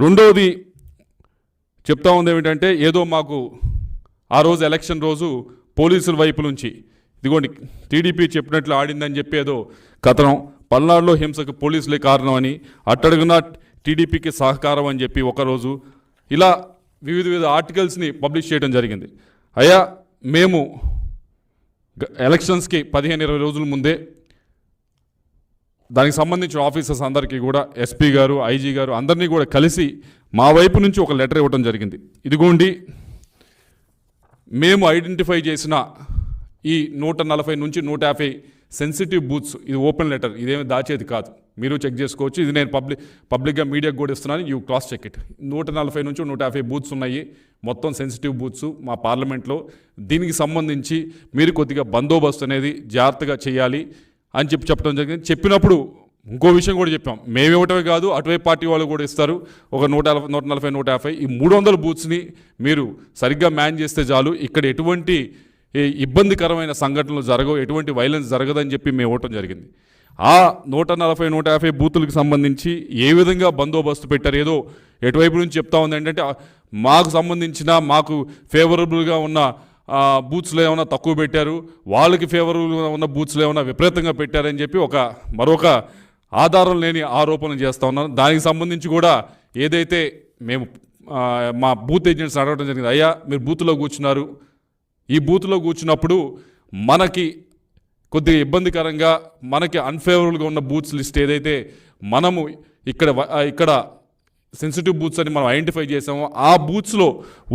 రెండోది చెప్తా ఉంది ఏమిటంటే, ఏదో మాకు ఆ రోజు ఎలక్షన్ రోజు పోలీసుల వైపు నుంచి ఇదిగోండి టీడీపీ చెప్పినట్లు ఆడిందని చెప్పి ఏదో కథనం, పల్నాడులో హింసకు పోలీసులే కారణం అని, అట్టడుగున టీడీపీకి సహకారం అని చెప్పి ఒకరోజు ఇలా వివిధ ఆర్టికల్స్ని పబ్లిష్ చేయడం జరిగింది. అయ్యా, మేము ఎలక్షన్స్కి 15-20 రోజుల ముందే దానికి సంబంధించిన ఆఫీసర్స్ అందరికీ కూడా ఎస్పీ గారు, ఐజీ గారు అందరినీ కూడా కలిసి మా వైపు నుంచి ఒక లెటర్ ఇవ్వడం జరిగింది. ఇదిగోండి మేము ఐడెంటిఫై చేసిన ఈ 140 నుంచి 150 సెన్సిటివ్ బూత్స్, ఇది ఓపెన్ లెటర్, ఇదేమి దాచేది కాదు, మీరు చెక్ చేసుకోవచ్చు. ఇది నేను పబ్లిక్గా మీడియాకు కూడా ఇస్తున్నాను, యూ క్రాస్ చెక్ ఇట్. 140 నుంచి 150 బూత్స్ ఉన్నాయి, మొత్తం సెన్సిటివ్ బూత్స్ మా పార్లమెంట్లో. దీనికి సంబంధించి మీరు కొద్దిగా బందోబస్తు అనేది జాగ్రత్తగా చేయాలి అని చెప్పడం జరిగింది. చెప్పినప్పుడు ఇంకో విషయం కూడా చెప్పాం, మేము ఇవ్వటమే కాదు అటువైపు పార్టీ వాళ్ళు కూడా ఇస్తారు. ఒక 140, 150 ఈ 300 బూత్స్ని మీరు సరిగ్గా మ్యాన్ చేస్తే చాలు, ఇక్కడ ఎటువంటి ఇబ్బందికరమైన సంఘటనలు జరగవు, ఎటువంటి వైలెన్స్ జరగదని చెప్పి మేము ఇవ్వటం జరిగింది. ఆ 140, 150 బూతులకు సంబంధించి ఏ విధంగా బందోబస్తు పెట్టారు, ఏదో ఎటువైపు నుంచి చెప్తా ఉంది ఏంటంటే మాకు సంబంధించిన మాకు ఫేవరబుల్గా ఉన్న బూత్స్లో ఏమైనా తక్కువ పెట్టారు, వాళ్ళకి ఫేవరబుల్గా ఉన్న బూత్స్లో ఏమైనా విపరీతంగా పెట్టారని చెప్పి మరొక ఆధారం లేని ఆరోపణలు చేస్తూ ఉన్నాను. దానికి సంబంధించి కూడా ఏదైతే మేము మా బూత్ ఏజెంట్స్ అడగడం జరిగింది, అయ్యా మీరు బూత్లో కూర్చున్నారు, ఈ బూత్లో కూర్చున్నప్పుడు మనకి కొద్దిగా ఇబ్బందికరంగా మనకి అన్ఫేవరబుల్గా ఉన్న బూత్స్ లిస్ట్ ఏదైతే మనము ఇక్కడ సెన్సిటివ్ బూత్స్ అని మనం ఐడెంటిఫై చేసామో ఆ బూత్స్లో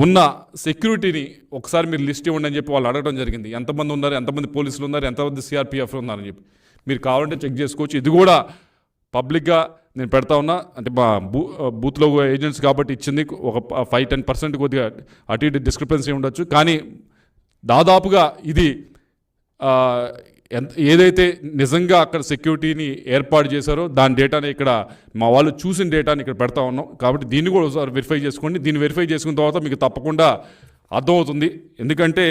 ఉన్న సెక్యూరిటీని ఒకసారి మీరు లిస్ట్ ఇవ్వండి అని చెప్పి వాళ్ళు అడగడం జరిగింది. ఎంతమంది ఉన్నారు, ఎంతమంది పోలీసులు ఉన్నారు, ఎంతమంది సిఆర్పిఎఫ్ ఉన్నారని చెప్పి మీరు కావాలంటే చెక్ చేసుకోవచ్చు. ఇది కూడా పబ్లిక్గా నేను పెడతా ఉన్నా, అంటే మా బూత్లో ఏజెంట్స్ కాబట్టి ఇచ్చింది ఒక 5-10% కొద్దిగా అటు ఇటు డిస్క్రిపెన్సీ ఉండొచ్చు, కానీ దాదాపుగా ఇది ఏదైతే నిజంగా అక్కడ సెక్యూరిటీని ఏర్పాటు చేశారో దాని డేటాని ఇక్కడ మా వాళ్ళు చూసిన డేటాని ఇక్కడ పెడతా ఉన్నాం. కాబట్టి దీన్ని కూడా ఒకసారి వెరిఫై చేసుకోండి. దీన్ని వెరిఫై చేసుకున్న తర్వాత మీకు తప్పకుండా అర్థమవుతుంది. ఎందుకంటే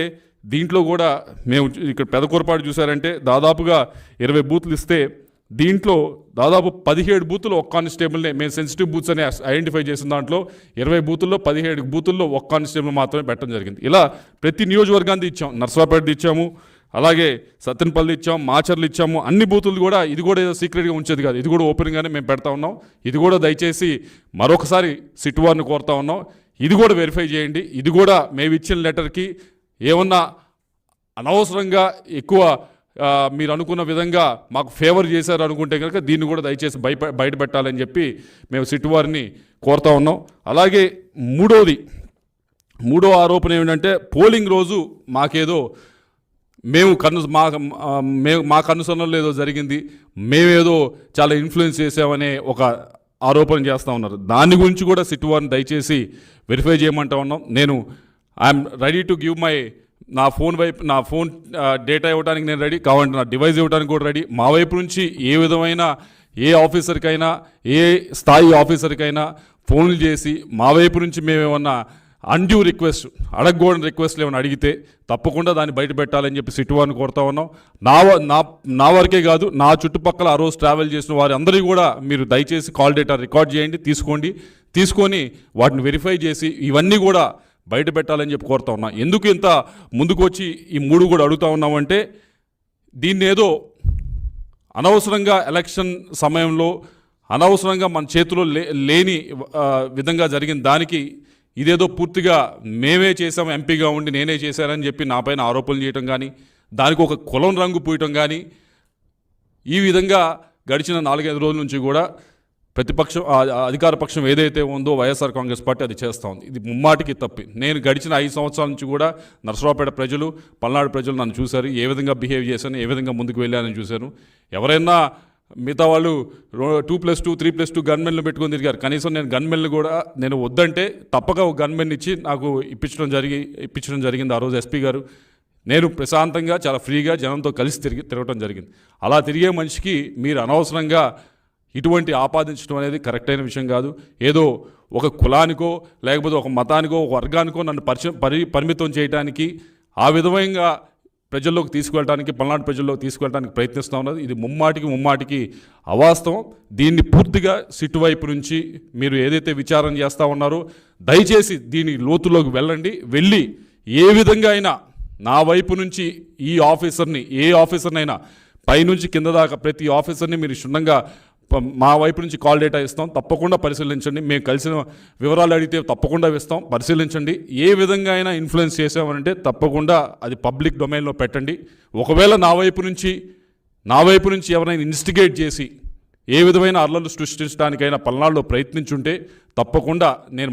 దీంట్లో కూడా మేము ఇక్కడ పెదకూరపాటు చూసారంటే దాదాపుగా 20 బూత్లు ఇస్తే దీంట్లో దాదాపు 17 బూతులు ఒక కానిస్టేబుల్నే మేము సెన్సిటివ్ బూత్స్ అని ఐడెంటిఫై చేసిన దాంట్లో 20 బూతుల్లో 17 బూతుల్లో ఒక కానిస్టేబుల్ మాత్రమే పెట్టడం జరిగింది. ఇలా ప్రతి నియోజకవర్గాన్ని ఇచ్చాం, నర్సరావుపేట ఇచ్చాము, అలాగే సత్తెనపల్లి ఇచ్చాం, మాచర్లు ఇచ్చాము, అన్ని బూతులు కూడా. ఇది కూడా ఏదో సీక్రెట్గా ఉంచేది కాదు, ఇది కూడా ఓపెన్గానే మేము పెడతా ఉన్నాం. ఇది కూడా దయచేసి మరొకసారి సిట్ వారిని కోరుతా ఉన్నాం, ఇది కూడా వెరిఫై చేయండి. ఇది కూడా మేము ఇచ్చిన లెటర్కి ఏమన్నా అనవసరంగా ఎక్కువ మీరు అనుకున్న విధంగా మాకు ఫేవర్ చేశారు అనుకుంటే కనుక దీన్ని కూడా దయచేసి బయట పెట్టాలని చెప్పి మేము సిట్ వారిని కోరుతా ఉన్నాం. అలాగే మూడో ఆరోపణ ఏమిటంటే పోలింగ్ రోజు మాకేదో మా కనుసరణలో ఏదో జరిగింది, మేమేదో చాలా ఇన్ఫ్లుయెన్స్ చేసామనే ఒక ఆరోపణ చేస్తూ ఉన్నారు. దాని గురించి కూడా సిట్ వారిని దయచేసి వెరిఫై చేయమంటా ఉన్నాం. నేను ఐఎమ్ రెడీ టు గివ్ నా ఫోన్ డేటా ఇవ్వడానికి నేను రెడీ, కావాలంటే నా డివైస్ ఇవ్వడానికి కూడా రెడీ. మా వైపు నుంచి ఏ విధమైన ఏ ఆఫీసర్కైనా ఏ స్థాయి ఆఫీసర్కైనా ఫోన్లు చేసి మా వైపు నుంచి మేమేమన్నా అన్డ్యూ రిక్వెస్ట్ అడగకూడని రిక్వెస్ట్లు ఏమైనా అడిగితే తప్పకుండా దాన్ని బయట పెట్టాలని చెప్పి సిట్ వారిని కోరుతా ఉన్నాం. నా వరకే కాదు, నా చుట్టుపక్కల ఆ రోజు ట్రావెల్ చేసిన వారి అందరికీ కూడా మీరు దయచేసి కాల్ డేటా రికార్డ్ చేయండి, తీసుకొని వాటిని వెరిఫై చేసి ఇవన్నీ కూడా బయట పెట్టాలని చెప్పి కోరుతా ఉన్నా. ఎందుకు ఇంత ముందుకు వచ్చి ఈ 3 కూడా అడుగుతా ఉన్నామంటే దీన్ని ఏదో అనవసరంగా ఎలక్షన్ సమయంలో అనవసరంగా మన చేతిలో లేని విధంగా జరిగిన దానికి ఇదేదో పూర్తిగా మేమే చేసాం, ఎంపీగా ఉండి నేనే చేశానని చెప్పి నా పైన ఆరోపణలు చేయటం కానీ, దానికి ఒక కులం రంగు పూయటం కానీ, ఈ విధంగా గడిచిన 4-5 రోజుల నుంచి కూడా ప్రతిపక్షం అధికార పక్షం ఏదైతే ఉందో వైఎస్ఆర్ కాంగ్రెస్ పార్టీ అది చేస్తూ ఉంది. ఇది ముమ్మాటికి తప్పి. నేను గడిచిన 5 సంవత్సరాల నుంచి కూడా నర్సరావుపేట ప్రజలు, పల్నాడు ప్రజలు నన్ను చూశారు, ఏ విధంగా బిహేవ్ చేశాను, ఏ విధంగా ముందుకు వెళ్ళానని చూశాను. ఎవరైనా మిగతా వాళ్ళు 2+2 3+2 గన్మెన్లు పెట్టుకొని తిరిగారు. కనీసం నేను గన్మెన్లు కూడా నేను వద్దంటే తప్పక ఒక గన్మెన్ ఇచ్చి నాకు ఇప్పించడం జరిగింది ఆ రోజు ఎస్పీ గారు. నేను ప్రశాంతంగా చాలా ఫ్రీగా జనంతో కలిసి తిరగటం జరిగింది. అలా తిరిగే మనిషికి మీరు అనవసరంగా ఇటువంటి ఆపాదించడం అనేది కరెక్ట్ అయిన విషయం కాదు. ఏదో ఒక కులానికో లేకపోతే ఒక మతానికో ఒక వర్గానికో నన్ను పరిమితం చేయడానికి ఆ విధంగా ప్రజల్లోకి తీసుకువెళ్ళడానికి, పల్నాడు ప్రజల్లోకి తీసుకువెళ్ళడానికి ప్రయత్నిస్తూ ఉన్నది. ఇది ముమ్మాటికి అవాస్తవం. దీన్ని పూర్తిగా సిట్టు వైపు నుంచి మీరు ఏదైతే విచారణ చేస్తూ ఉన్నారో దయచేసి దీని లోతులోకి వెళ్ళండి. వెళ్ళి ఏ విధంగా అయినా నా వైపు నుంచి ఈ ఆఫీసర్ని, ఏ ఆఫీసర్నైనా పైనుంచి కింద దాకా ప్రతి ఆఫీసర్ని మీరు క్షుణ్ణంగా మా వైపు నుంచి కాల్ డేటా ఇస్తాం, తప్పకుండా పరిశీలించండి. మేము కలిసిన వివరాలు అడిగితే తప్పకుండా ఇస్తాం, పరిశీలించండి. ఏ విధంగా అయినా ఇన్ఫ్లుయెన్స్ చేసామనంటే తప్పకుండా అది పబ్లిక్ డొమైన్లో పెట్టండి. ఒకవేళ నా వైపు నుంచి ఎవరైనా ఇన్స్టిగేట్ చేసి ఏ విధమైన అల్లర్లు సృష్టించడానికైనా పల్నాడులో ప్రయత్నించుంటే తప్పకుండా నేను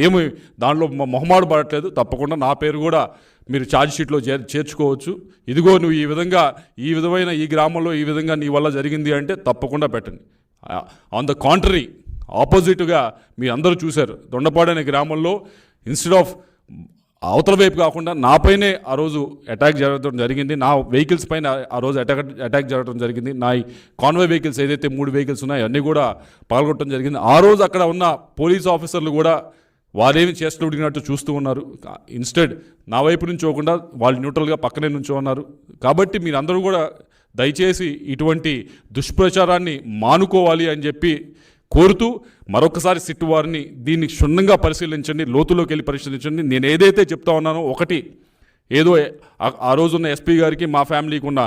ఏమి దానిలో మొహమాటు పడట్లేదు, తప్పకుండా నా పేరు కూడా మీరు ఛార్జ్ షీట్లో చేర్చుకోవచ్చు. ఇదిగో నువ్వు ఈ విధమైన ఈ గ్రామంలో ఈ విధంగా నీ వల్ల జరిగింది అంటే తప్పకుండా పెట్టండి. ఆన్ ద కాంట్రరీ, ఆపోజిట్గా మీ అందరూ చూశారు, దొండపాడు అనే గ్రామంలో ఇన్స్టెడ్ ఆఫ్ అవతల వైపు కాకుండా నాపైనే ఆ రోజు అటాక్ జరగడం జరిగింది. నా వెహికల్స్ పైన ఆ రోజు అటాక్ జరగడం జరిగింది. నా కాన్వాయ్ వెహికల్స్ ఏదైతే 3 వెహికల్స్ ఉన్నాయో అన్నీ కూడా పాల్గొనడం జరిగింది. ఆ రోజు అక్కడ ఉన్న పోలీస్ ఆఫీసర్లు కూడా వారేమి చేస్తున్నట్టు చూస్తూ ఉన్నారు. ఇన్స్టెడ్ నా వైపు నుంచి పోకుండా వాళ్ళు న్యూట్రల్గా పక్కనే నుంచో ఉన్నారు. కాబట్టి మీరందరూ కూడా దయచేసి ఇటువంటి దుష్ప్రచారాన్ని మానుకోవాలి అని చెప్పి కోరుతూ మరొకసారి సిట్టు వారిని దీన్ని క్షుణ్ణంగా పరిశీలించండి, లోతులోకి వెళ్ళి పరిశీలించండి. నేను ఏదైతే చెప్తా ఉన్నానో, ఒకటి ఏదో ఆ రోజున్న ఎస్పీ గారికి మా ఫ్యామిలీకి ఉన్న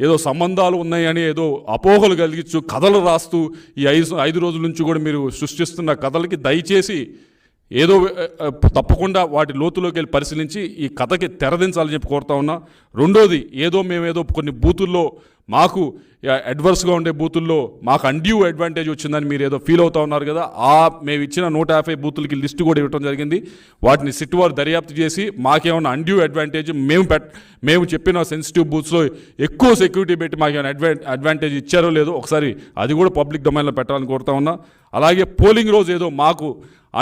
ఏదో సంబంధాలు ఉన్నాయని ఏదో అపోహలు కలిగించు కథలు రాస్తూ ఈ 5 రోజుల నుంచి కూడా మీరు సృష్టిస్తున్న కథలకి దయచేసి ఏదో తప్పకుండా వాటి లోతులోకి వెళ్ళి పరిశీలించి ఈ కథకి తెరదించాలని చెప్పి కోరుతా ఉన్నా. రెండోది, మేమేదో కొన్ని బూతుల్లో మాకు అడ్వర్స్గా ఉండే బూతుల్లో మాకు అన్డ్యూ అడ్వాంటేజ్ వచ్చిందని మీరు ఏదో ఫీల్ అవుతూ ఉన్నారు కదా, మేము ఇచ్చిన 150 బూతులకి లిస్టు కూడా ఇవ్వడం జరిగింది. వాటిని సిట్టు వారు దర్యాప్తు చేసి మాకేమైనా అన్డ్యూ అడ్వాంటేజ్ మేము చెప్పిన సెన్సిటివ్ బూత్స్లో ఎక్కువ సెక్యూరిటీ పెట్టి మాకేమైనా అడ్వాంటేజ్ ఇచ్చారో లేదో ఒకసారి అది కూడా పబ్లిక్ డొమైన్లో పెట్టాలని కోరుతా ఉన్నా. అలాగే పోలింగ్ రోజు ఏదో మాకు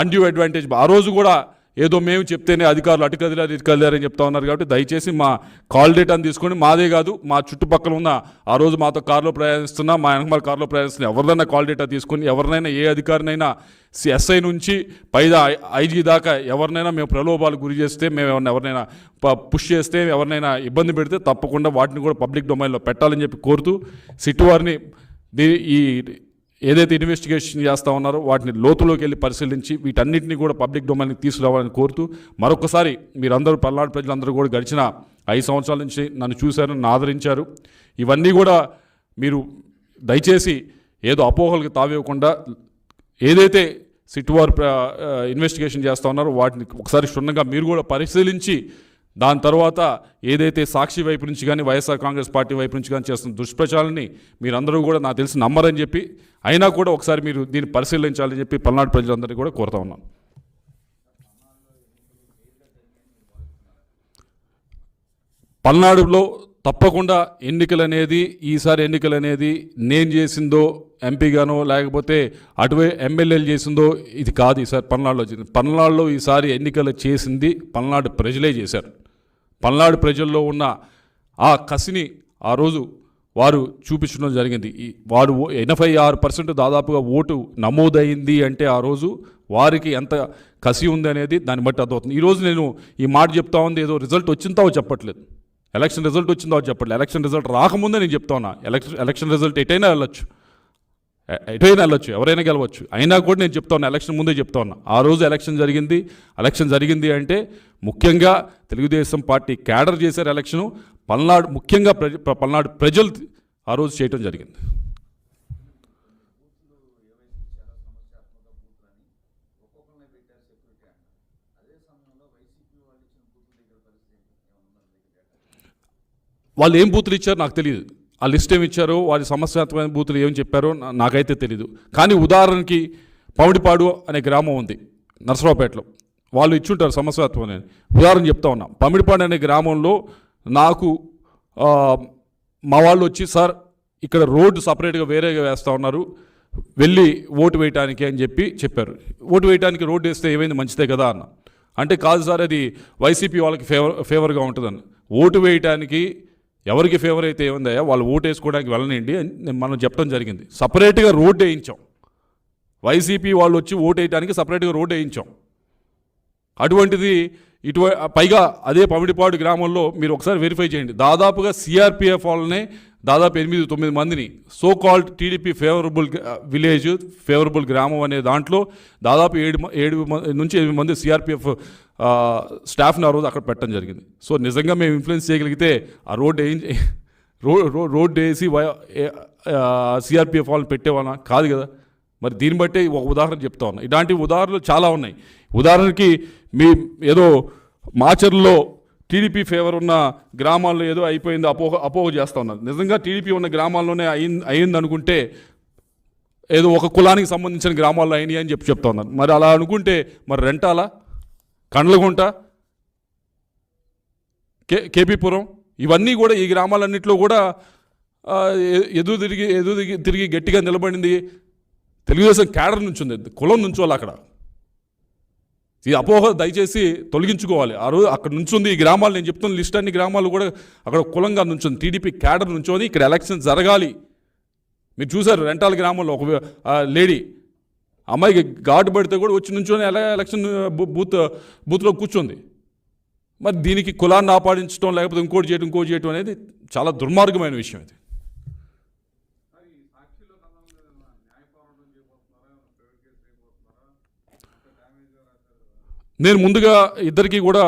అన్డ్యూ అడ్వాంటేజ్, ఆ రోజు కూడా ఏదో మేము చెప్తేనే అధికారులు అటు కదిలారని చెప్తా ఉన్నారు. కాబట్టి దయచేసి మా కాల్ డేటాను తీసుకొని, మాదే కాదు మా చుట్టుపక్కల ఉన్న ఆ రోజు మాతో కారులో ప్రయాణిస్తున్నా, మా వెనకమాల కారులో ప్రయాణిస్తున్నా ఎవరిదైనా కాల్ డేటా తీసుకొని ఎవరినైనా, ఏ అధికారినైనా ఎస్ఐ నుంచి పైదా ఐజీ దాకా ఎవరినైనా మేము ప్రలోభాలు గురి చేస్తే, మేము ఎవరినైనా పుష్ చేస్తే, ఎవరినైనా ఇబ్బంది పెడితే తప్పకుండా వాటిని కూడా పబ్లిక్ డొమైన్లో పెట్టాలని చెప్పి కోరుతూ సిట్టు వారిని ఈ ఏదైతే ఇన్వెస్టిగేషన్ చేస్తూ ఉన్నారో వాటిని లోతులోకి వెళ్ళి పరిశీలించి వీటన్నిటిని కూడా పబ్లిక్ డొమైన్కి తీసుకురావాలని కోరుతూ మరొకసారి మీరందరూ, పల్నాడు ప్రజలందరూ కూడా గడిచిన 5 సంవత్సరాల నుంచి నన్ను చూశారు, నన్ను ఆదరించారు. ఇవన్నీ కూడా మీరు దయచేసి ఏదో అపోహలకు తావివ్వకుండా ఏదైతే సిట్టు వారు ఇన్వెస్టిగేషన్ చేస్తూ ఉన్నారో వాటిని ఒకసారి క్షుణ్ణంగా మీరు కూడా పరిశీలించి దాని తర్వాత ఏదైతే సాక్షి వైపు నుంచి కానీ వైఎస్ఆర్ కాంగ్రెస్ పార్టీ వైపు నుంచి కానీ చేస్తున్న దుష్ప్రచారాన్ని మీరందరూ కూడా నాకు తెలిసి నమ్మరని చెప్పి, అయినా కూడా ఒకసారి మీరు దీన్ని పరిశీలించాలని చెప్పి పల్నాడు ప్రజలందరినీ కూడా కోరుతా ఉన్నాను. పల్నాడులో తప్పకుండా ఈసారి ఎన్నికలనేది నేను చేసిందో ఎంపీగానో లేకపోతే అటువే ఎమ్మెల్యేలు చేసిందో ఇది కాదు. ఈసారి పల్నాడులో ఈసారి ఎన్నికలు చేసింది పల్నాడు ప్రజలే చేశారు. పల్నాడు ప్రజల్లో ఉన్న ఆ కసిని ఆ రోజు వారు చూపించడం జరిగింది. వారు 86% దాదాపుగా ఓటు నమోదైంది అంటే ఆ రోజు వారికి ఎంత కసి ఉంది అనేది దాన్ని బట్టి అర్థమవుతుంది. ఈరోజు నేను ఈ మాట చెప్తా ఉంది ఏదో రిజల్ట్ వచ్చిందో చెప్పట్లేదు, ఎలక్షన్ రిజల్ట్ వచ్చిందో చెప్పట్లేదు. ఎలక్షన్ రిజల్ట్ రాకముందే నేను చెప్తా ఉన్నా, ఎలక్షన్ రిజల్ట్ ఎటైనా వెళ్ళొచ్చు, ఎవరైనా గెలవచ్చు. అయినా కూడా నేను చెప్తా ఉన్నా, ఎలక్షన్ ముందే చెప్తా ఉన్నా. ఆ రోజు ఎలక్షన్ జరిగింది అంటే ముఖ్యంగా తెలుగుదేశం పార్టీ క్యాడర్ చేశారు ఎలక్షను. ముఖ్యంగా పల్నాడు ప్రజలు ఆ రోజు చేయటం జరిగింది. వాళ్ళు ఏం బూతులు ఇచ్చారో నాకు తెలియదు, ఆ లిస్ట్ ఏమి ఇచ్చారో వారి సమస్యాత్మకమైన బూతులు ఏమి చెప్పారో నాకైతే తెలీదు. కానీ ఉదాహరణకి పమిడిపాడు అనే గ్రామం ఉంది నర్సరావుపేటలో, వాళ్ళు ఇచ్చుంటారు సమస్యాత్మకమైన. ఉదాహరణ చెప్తా ఉన్నా, పమిడిపాడు అనే గ్రామంలో నాకు మా వాళ్ళు వచ్చి, సార్ ఇక్కడ రోడ్డు సపరేట్గా వేరేగా వేస్తూ ఉన్నారు, వెళ్ళి ఓటు వేయటానికి అని చెప్పారు. ఓటు వేయడానికి రోడ్డు వేస్తే ఏమైంది, మంచిదే కదా అన్న. అంటే కాదు సార్, అది వైసీపీ వాళ్ళకి ఫేవర్గా ఉంటుందని. ఓటు వేయటానికి ఎవరికి ఫేవర్ అయితే ఏముందయ్యా, వాళ్ళు ఓటు వేసుకోవడానికి వెళ్ళనండి అని మనం చెప్పడం జరిగింది. సపరేట్గా రోడ్డు వేయించాం, వైసీపీ వాళ్ళు వచ్చి ఓటు వేయడానికి సపరేట్గా రోడ్డు వేయించాం. అటువంటిది పైగా అదే పమిడిపాడు గ్రామంలో మీరు ఒకసారి వెరిఫై చేయండి, దాదాపుగా సిఆర్పిఎఫ్ వాళ్ళనే దాదాపు 8-9 మందిని so called TDP favourable village, favourable గ్రామం అనే దాంట్లో దాదాపు 7 మంది సిఆర్పిఎఫ్ స్టాఫ్ని ఆ రోజు అక్కడ పెట్టడం జరిగింది. సో నిజంగా మేము ఇన్ఫ్లుయెన్స్ చేయగలిగితే ఆ రోడ్డు వేసి సిఆర్పిఎఫ్ వాళ్ళని పెట్టేవాళ్ళ కాదు కదా. మరి దీన్ని బట్టి ఒక ఉదాహరణ చెప్తా ఉన్నా. ఇలాంటి ఉదాహరణలు చాలా ఉన్నాయి. ఉదాహరణకి మీ ఏదో మాచర్లో టీడీపీ ఫేవర్ ఉన్న గ్రామాల్లో ఏదో అయిపోయింది అపోహ చేస్తూ ఉన్నారు. నిజంగా టీడీపీ ఉన్న గ్రామాల్లోనే అయింది అనుకుంటే ఏదో ఒక కులానికి సంబంధించిన గ్రామాల్లో అయినాయి అని చెప్తా ఉన్నారు. మరి అలా అనుకుంటే మరి రెంటాల, కండ్లగుంట, కేపీపురం ఇవన్నీ కూడా ఈ గ్రామాలన్నింటిలో కూడా ఎదురు తిరిగి గట్టిగా నిలబడింది తెలుగుదేశం క్యాడర్ నుంచి ఉంది, కులం నుంచోవాలి. అక్కడ ఈ అపోహ దయచేసి తొలగించుకోవాలి. ఆ రోజు అక్కడ నుంచుంది ఈ గ్రామాలు, నేను చెప్తున్న లిస్ట్ అన్ని గ్రామాలు కూడా అక్కడ కులంగా నుంచుంది, టీడీపీ క్యాడర్ నుంచోని ఇక్కడ ఎలక్షన్ జరగాలి. మీరు చూసారు రెంటాల గ్రామంలో ఒక లేడీ అమ్మాయికి ఘాటు పడితే కూడా వచ్చి నుంచొని ఎలక్షన్ బూత్లో కూర్చుంది. మరి దీనికి కులాన్ని ఆపాదించడం లేకపోతే ఇంకోటి చేయడం అనేది చాలా దుర్మార్గమైన విషయం. ఇది నేను ముందుగా ఇద్దరికి కూడా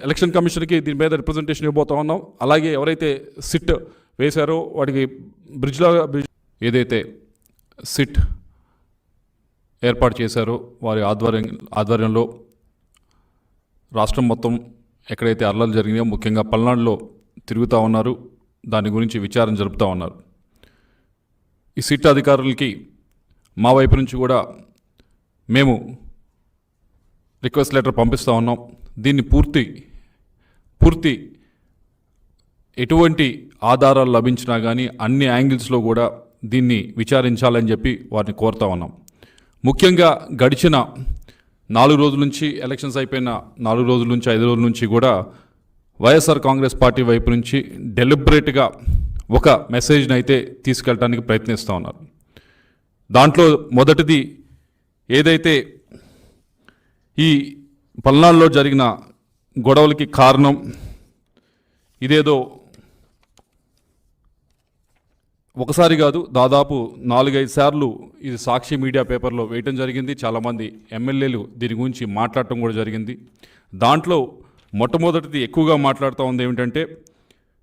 ఎలక్షన్ కమిషన్కి దీని మీద రిప్రజెంటేషన్ ఇవ్వబోతా ఉన్నాం. అలాగే ఎవరైతే సిట్ వేశారో వాటికి బ్రిడ్జ్ ఏదైతే సిట్ ఏర్పాటు చేశారో వారి ఆధ్వర్యంలో రాష్ట్రం మొత్తం ఎక్కడైతే అల్లర్లు జరిగినాయో ముఖ్యంగా పల్నాడులో తిరుగుతూ ఉన్నారు, దాని గురించి విచారణ జరుపుతూ ఉన్నారు. ఈ సిట్ అధికారులకి మా వైపు నుంచి కూడా మేము రిక్వెస్ట్ లెటర్ పంపిస్తూ ఉన్నాం. దీన్ని పూర్తి ఎటువంటి ఆధారాలు లభించినా కానీ అన్ని యాంగిల్స్లో కూడా దీన్ని విచారించాలని చెప్పి వారిని కోరుతా ఉన్నాం. ముఖ్యంగా గడిచిన 4 రోజుల నుంచి, ఎలక్షన్స్ అయిపోయిన 4 రోజుల నుంచి 5 రోజుల నుంచి కూడా వైఎస్ఆర్ కాంగ్రెస్ పార్టీ వైపు నుంచి డెలిబరేట్గా ఒక మెసేజ్ని అయితే తీసుకెళ్ళడానికి ప్రయత్నిస్తూ ఉన్నారు. దాంట్లో మొదటిది ఏదైతే ఈ పల్నాడులో జరిగిన గొడవలకి కారణం ఇదేదో ఒకసారి కాదు, దాదాపు 4-5 సార్లు ఇది సాక్షి మీడియా పేపర్లో వేయటం జరిగింది. చాలామంది ఎమ్మెల్యేలు దీని గురించి మాట్లాడటం కూడా జరిగింది. దాంట్లో మొట్టమొదటిది ఎక్కువగా మాట్లాడుతూ ఉంది ఏమిటంటే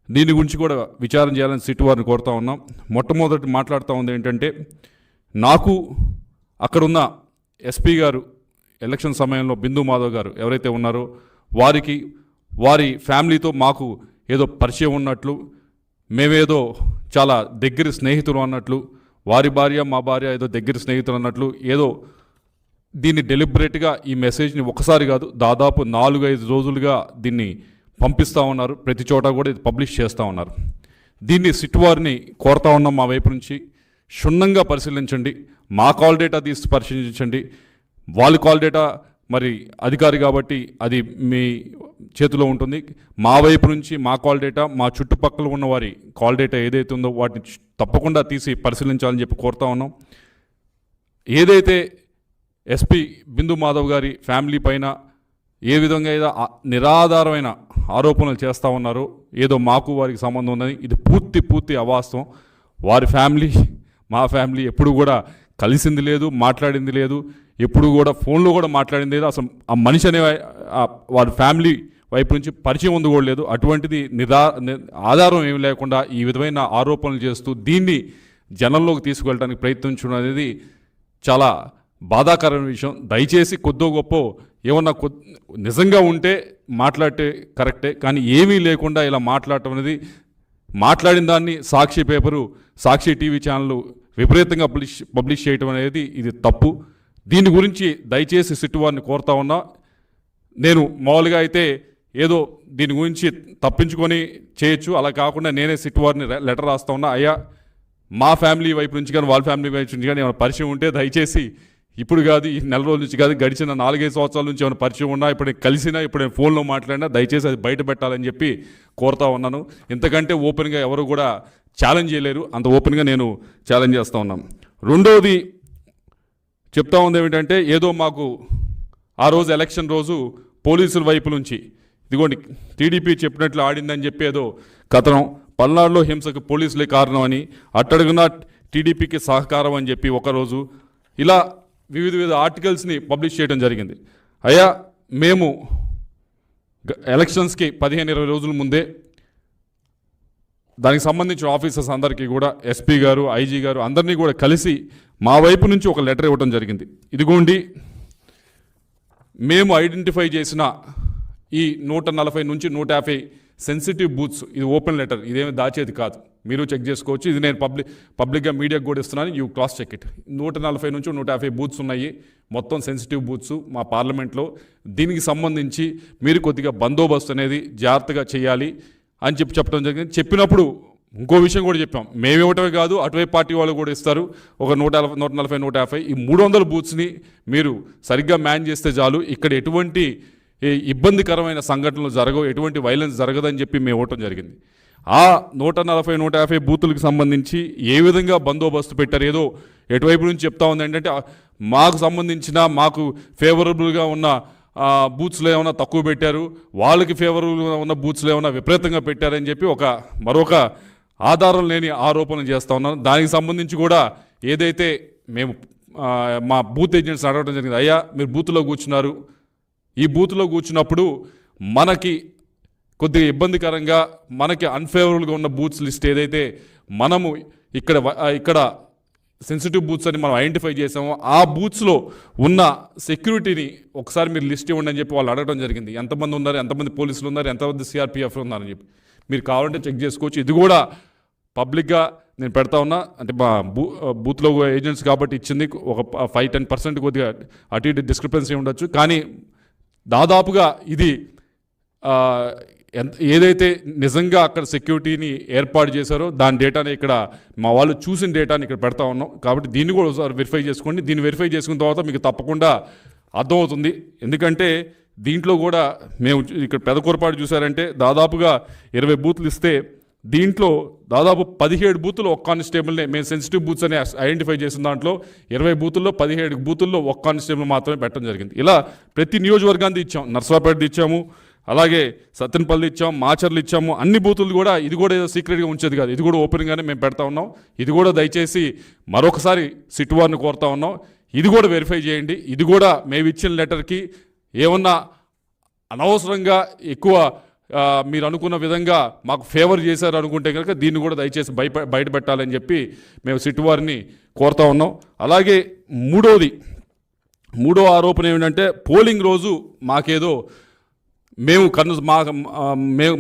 దీని గురించి కూడా విచారణ చేయాలని సిట్ వారిని కోరుతా ఉన్నాం. మొట్టమొదటి మాట్లాడుతూ ఉంది ఏంటంటే నాకు అక్కడున్న ఎస్పీ గారు ఎలక్షన్ సమయంలో బిందు మాధవ్ గారు ఎవరైతే ఉన్నారో వారి ఫ్యామిలీతో మాకు ఏదో పరిచయం ఉన్నట్లు, మేమేదో చాలా దగ్గర స్నేహితులు అన్నట్లు, వారి భార్య మా భార్య ఏదో దగ్గర స్నేహితులు అన్నట్లు ఏదో దీన్ని డెలిబరేట్గా ఈ మెసేజ్ని ఒకసారి కాదు దాదాపు 4-5 రోజులుగా దీన్ని పంపిస్తూ ఉన్నారు. ప్రతి చోట కూడా ఇది పబ్లిష్ చేస్తూ ఉన్నారు. దీన్ని సిట్ వారిని కోరుతా ఉన్నాం, మా వైపు నుంచి క్షుణ్ణంగా పరిశీలించండి, మా కాల్ డేటా తీసి పరిశీలించండి. వాళ్ళ కాల్ డేటా మరి అధికారి కాబట్టి అది మీ చేతిలో ఉంటుంది. మా వైపు నుంచి మా కాల్ డేటా, మా చుట్టుపక్కల ఉన్న వారి కాల్ డేటా ఏదైతే ఉందో వాటిని తప్పకుండా తీసి పరిశీలించాలని చెప్పి కోరుతా ఉన్నాం. ఏదైతే ఎస్పీ బిందు మాధవ్ గారి ఫ్యామిలీ పైన ఏ విధంగా ఏదో నిరాధారమైన ఆరోపణలు చేస్తూ ఉన్నారో, ఏదో మాకు వారికి సంబంధం ఉందని, ఇది పూర్తి అవాస్తవం. వారి ఫ్యామిలీ మా ఫ్యామిలీ ఎప్పుడు కూడా కలిసింది లేదు, మాట్లాడింది లేదు, ఎప్పుడు కూడా ఫోన్లో కూడా మాట్లాడింది లేదు. అసలు ఆ మనిషి అనే వారి ఫ్యామిలీ వైపు నుంచి పరిచయం ఉంది కూడా లేదు. అటువంటిది ఆధారం ఏమి లేకుండా ఈ విధమైన ఆరోపణలు చేస్తూ దీన్ని జనంలోకి తీసుకువెళ్ళడానికి ప్రయత్నించడం అనేది చాలా బాధాకరమైన విషయం. దయచేసి కొద్దో గొప్ప ఏమన్నా నిజంగా ఉంటే మాట్లాడితే కరెక్టే, కానీ ఏమీ లేకుండా ఇలా మాట్లాడటం అనేది, మాట్లాడిన దాన్ని సాక్షి పేపరు, సాక్షి టీవీ ఛానళ్ళు విపరీతంగా పబ్లిష్ చేయటం అనేది ఇది తప్పు. దీని గురించి దయచేసి సిట్ వారిని కోరుతా ఉన్నా. నేను మామూలుగా అయితే ఏదో దీని గురించి తప్పించుకొని చేయొచ్చు, అలా కాకుండా నేనే సిట్ వారిని లెటర్ రాస్తా ఉన్నా. అయ్యా, మా ఫ్యామిలీ వైపు నుంచి కానీ వాళ్ళ ఫ్యామిలీ వైపు నుంచి కానీ ఏమైనా పరిచయం ఉంటే దయచేసి ఇప్పుడు కాదు, ఈ నెల రోజుల నుంచి కాదు, గడిచిన 4-5 సంవత్సరాల నుంచి ఏమైనా పరిచయం ఉన్నా, ఇప్పుడు నేను కలిసినా, ఇప్పుడు నేను ఫోన్లో మాట్లాడినా దయచేసి అది బయట పెట్టాలని చెప్పి కోరుతా ఉన్నాను. ఇంతకంటే ఓపెన్గా ఎవరు కూడా ఛాలెంజ్ చేయలేరు, అంత ఓపెన్గా నేను ఛాలెంజ్ చేస్తూ ఉన్నాను. రెండోది చెప్తా ఉంది ఏమిటంటే ఏదో మాకు ఆ రోజు ఎలక్షన్ రోజు పోలీసుల వైపు నుంచి ఇదిగోండి టీడీపీ చెప్పినట్లు ఆడిందని చెప్పేదో కథనం, పల్నాడులో హింసకు పోలీసులే కారణం అని, అట్టడుగున టీడీపీకి సహకారం అని చెప్పి ఒకరోజు ఇలా వివిధ ఆర్టికల్స్ని పబ్లిష్ చేయడం జరిగింది. అయ్యా మేము ఎలక్షన్స్కి 15-20 రోజుల ముందే దానికి సంబంధించిన ఆఫీసర్స్ అందరికీ కూడా ఎస్పీ గారు, ఐజీ గారు అందరినీ కూడా కలిసి మా వైపు నుంచి ఒక లెటర్ ఇవ్వడం జరిగింది. ఇదిగోండి మేము ఐడెంటిఫై చేసిన ఈ 140 నుంచి 150 సెన్సిటివ్ బూత్స్, ఇది ఓపెన్ లెటర్, ఇదేమి దాచేది కాదు, మీరు చెక్ చేసుకోవచ్చు. ఇది నేను పబ్లిక్గా మీడియాకు కూడా ఇస్తున్నాను, యూ క్రాస్ చెక్ ఇట్. 140 నుంచి 150 బూత్స్ ఉన్నాయి, మొత్తం సెన్సిటివ్ బూత్స్ మా పార్లమెంట్లో. దీనికి సంబంధించి మీరు కొద్దిగా బందోబస్తు అనేది జాగ్రత్తగా చేయాలి అని చెప్పడం జరిగింది. చెప్పినప్పుడు ఇంకో విషయం కూడా చెప్పాం, మేము ఇవ్వటమే కాదు అటువైపు పార్టీ వాళ్ళు కూడా ఇస్తారు, ఒక 140, 150 ఈ 300 బూత్స్ని మీరు సరిగ్గా మ్యాన్ చేస్తే చాలు, ఇక్కడ ఎటువంటి ఇబ్బందికరమైన సంఘటనలు జరగవు, ఎటువంటి వైలెన్స్ జరగదని చెప్పి మేము ఇవ్వటం జరిగింది. ఆ 140, 150 బూతులకు సంబంధించి ఏ విధంగా బందోబస్తు పెట్టారు, ఏదో ఎటువైపు నుంచి చెప్తా ఉంది ఏంటంటే మాకు సంబంధించిన మాకు ఫేవరబుల్గా ఉన్న బూత్స్లో ఏమైనా తక్కువ పెట్టారు, వాళ్ళకి ఫేవరబుల్గా ఉన్న బూత్స్లో ఏమైనా విపరీతంగా పెట్టారని చెప్పి మరొక ఆధారం లేని ఆరోపణలు చేస్తూ ఉన్నాను. దానికి సంబంధించి కూడా ఏదైతే మేము మా బూత్ ఏజెంట్స్ అడగడం జరిగింది, అయ్యా మీరు బూత్లో కూర్చున్నారు, ఈ బూత్లో కూర్చున్నప్పుడు మనకి కొద్దిగా ఇబ్బందికరంగా మనకి అన్ఫేవరబుల్గా ఉన్న బూత్స్ లిస్ట్ ఏదైతే మనము ఇక్కడ సెన్సిటివ్ బూత్స్ అని మనం ఐడెంటిఫై చేసామో ఆ బూత్స్లో ఉన్న సెక్యూరిటీని ఒకసారి మీరు లిస్ట్ ఇవ్వండి అని చెప్పి వాళ్ళు అడగడం జరిగింది. ఎంతమంది ఉన్నారు, ఎంతమంది పోలీసులు ఉన్నారు, ఎంతమంది సిఆర్పిఎఫ్ ఉన్నారని చెప్పి మీరు కావాలంటే చెక్ చేసుకోవచ్చు. ఇది కూడా పబ్లిక్గా నేను పెడతా ఉన్నా, అంటే మా బూత్లో ఏజెంట్స్ కాబట్టి ఇచ్చింది, ఒక 5-10% కొద్దిగా అటు ఇటు డిస్క్రిపెన్సీ ఉండొచ్చు, కానీ దాదాపుగా ఇది ఏదైతే నిజంగా అక్కడ సెక్యూరిటీని ఏర్పాటు చేశారో దాని డేటాని ఇక్కడ మా వాళ్ళు చూసిన డేటాని ఇక్కడ పెడతా ఉన్నాం. కాబట్టి దీన్ని కూడా ఒకసారి వెరిఫై చేసుకోండి. దీన్ని వెరిఫై చేసుకున్న తర్వాత మీకు తప్పకుండా అర్థమవుతుంది. ఎందుకంటే దీంట్లో కూడా మేము ఇక్కడ పెదకూరపాటు చూసారంటే దాదాపుగా 20 బూత్లు ఇస్తే దీంట్లో దాదాపు 17 బూతులు ఒక కానిస్టేబుల్నే మేము సెన్సిటివ్ బూత్స్ అని ఐడెంటిఫై చేసిన దాంట్లో 20 బూతుల్లో 17 బూతుల్లో ఒక కానిస్టేబుల్ మాత్రమే పెట్టడం జరిగింది. ఇలా ప్రతి నియోజకవర్గాన్ని ఇచ్చాం, నర్సరావుపేట ఇచ్చాము, అలాగే సత్తెనపల్లి ఇచ్చాము, మాచర్లు ఇచ్చాము, అన్ని బూతులు కూడా. ఇది కూడా ఏదో సీక్రెట్గా ఉంచేది కాదు, ఇది కూడా ఓపెన్గానే మేము పెడతా ఉన్నాం. ఇది కూడా దయచేసి మరొకసారి సిట్ వారిని కోరుతా ఉన్నాం, ఇది కూడా వెరిఫై చేయండి. ఇది కూడా మేము ఇచ్చిన లెటర్కి ఏమన్నా అనవసరంగా ఎక్కువ మీరు అనుకున్న విధంగా మాకు ఫేవర్ చేశారు అనుకుంటే కనుక దీన్ని కూడా దయచేసి బయట పెట్టాలని చెప్పి మేము సిట్ వారిని కోరుతా ఉన్నాం. అలాగే మూడో ఆరోపణ ఏమిటంటే పోలింగ్ రోజు మాకేదో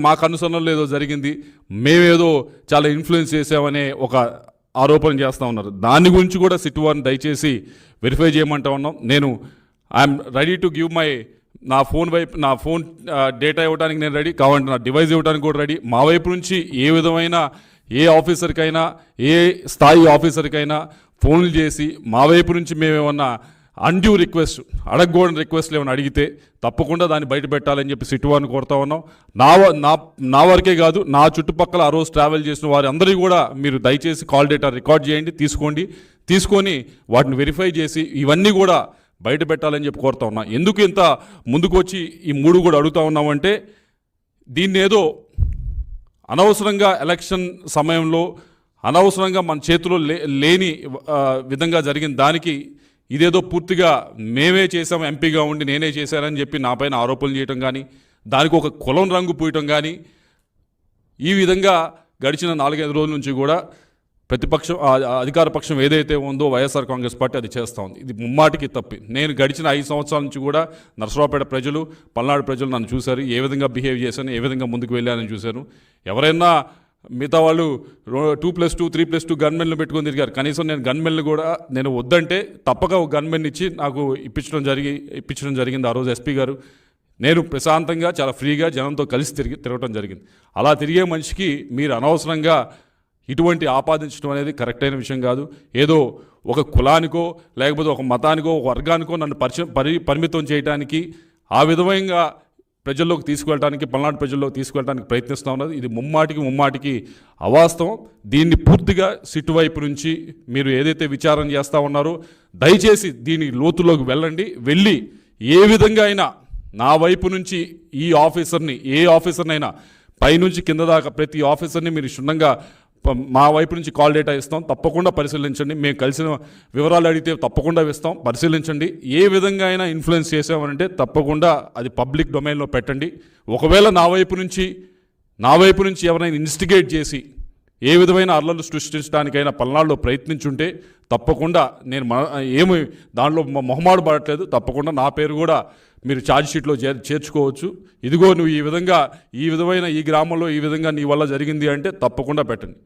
మా కనుసరణలో ఏదో జరిగింది, మేమేదో చాలా ఇన్ఫ్లుయెన్స్ చేసామనే ఒక ఆరోపణ చేస్తూ ఉన్నారు. దాని గురించి కూడా సిట్ వారిని దయచేసి వెరిఫై చేయమంటా ఉన్నాం. ఐఎమ్ రెడీ టు గివ్ నా ఫోన్ డేటా ఇవ్వడానికి నేను రెడీ, కావాలంటే నా డివైస్ ఇవ్వడానికి కూడా రెడీ. మా వైపు నుంచి ఏ విధమైన ఏ ఆఫీసర్కైనా ఏ స్థాయి ఆఫీసర్కైనా ఫోన్లు చేసి మా వైపు నుంచి మేమేమన్నా అన్డ్యూ అడగకూడని రిక్వెస్ట్లు ఏమైనా అడిగితే తప్పకుండా దాన్ని బయట పెట్టాలని చెప్పి సిట్ వారిని కోరుతా ఉన్నాం. నా వరకే కాదు, నా చుట్టుపక్కల ఆ రోజు ట్రావెల్ చేసిన వారి అందరికీ కూడా మీరు దయచేసి కాల్ డేటా రికార్డ్ చేయండి, తీసుకొని వాటిని వెరిఫై చేసి ఇవన్నీ కూడా బయట పెట్టాలని చెప్పి కోరుతా ఉన్నా. ఎందుకు ఇంత ముందుకు వచ్చి ఈ 3 కూడా అడుగుతా ఉన్నామంటే దీన్ని ఏదో అనవసరంగా ఎలక్షన్ సమయంలో అనవసరంగా మన చేతిలో లేని విధంగా జరిగిన దానికి ఇదేదో పూర్తిగా మేమే చేసాం, ఎంపీగా ఉండి నేనే చేశానని చెప్పి నా పైన ఆరోపణలు చేయటం కానీ, దానికి ఒక కులం రంగు పూయటం కానీ, ఈ విధంగా గడిచిన 4-5 రోజుల నుంచి కూడా ప్రతిపక్షం అధికార పక్షం ఏదైతే ఉందో వైఎస్ఆర్ కాంగ్రెస్ పార్టీ అది చేస్తూ ఉంది. ఇది ముమ్మాటికి తప్పి. నేను గడిచిన 5 సంవత్సరాల నుంచి కూడా నర్సరావుపేట ప్రజలు, పల్నాడు ప్రజలు నన్ను చూశారు, ఏ విధంగా బిహేవ్ చేశాను, ఏ విధంగా ముందుకు వెళ్ళానని చూశాను. ఎవరైనా మిగతా వాళ్ళు 2+2, 3+2 గన్మెన్లు పెట్టుకొని తిరిగారు. కనీసం నేను గన్మెన్లు కూడా నేను వద్దంటే తప్పక ఒక గన్మెన్ ఇచ్చి నాకు ఇప్పించడం జరిగింది ఆ రోజు ఎస్పీ గారు. నేను ప్రశాంతంగా చాలా ఫ్రీగా జనంతో కలిసి తిరగటం జరిగింది. అలా తిరిగే మనిషికి మీరు అనవసరంగా ఇటువంటి ఆపాదించడం అనేది కరెక్ట్ అయిన విషయం కాదు. ఏదో ఒక కులానికో లేకపోతే ఒక మతానికో ఒక వర్గానికో నన్ను పరిమితం చేయడానికి ఆ విధంగా ప్రజల్లోకి తీసుకువెళ్ళడానికి, పల్నాడు ప్రజల్లోకి తీసుకువెళ్ళడానికి ప్రయత్నిస్తూ ఉన్నది. ఇది ముమ్మాటికి అవాస్తవం. దీన్ని పూర్తిగా సిట్ వైపు నుంచి మీరు ఏదైతే విచారణ చేస్తూ ఉన్నారో దయచేసి దీని లోతులోకి వెళ్ళండి. వెళ్ళి ఏ విధంగా అయినా నా వైపు నుంచి ఈ ఆఫీసర్ని, ఏ ఆఫీసర్నైనా పైనుంచి కింద దాకా ప్రతి ఆఫీసర్ని మీరు క్షుణ్ణంగా మా వైపు నుంచి కాల్ డేటా ఇస్తాం, తప్పకుండా పరిశీలించండి. మేము కలిసిన వివరాలు అడిగితే తప్పకుండా ఇస్తాం, పరిశీలించండి. ఏ విధంగా అయినా ఇన్ఫ్లుయెన్స్ చేసామనంటే తప్పకుండా అది పబ్లిక్ డొమైన్లో పెట్టండి. ఒకవేళ నా వైపు నుంచి ఎవరైనా ఇన్వెస్టిగేట్ చేసి ఏ విధమైన అల్లర్లు సృష్టించడానికైనా పల్నాడులో ప్రయత్నించుంటే తప్పకుండా నేను ఏమి దానిలో మొహమాటు పడట్లేదు, తప్పకుండా నా పేరు కూడా మీరు ఛార్జ్ షీట్లో చేర్చుకోవచ్చు. ఇదిగో నువ్వు ఈ విధమైన ఈ గ్రామంలో ఈ విధంగా నీ వల్ల జరిగింది అంటే తప్పకుండా పెట్టండి.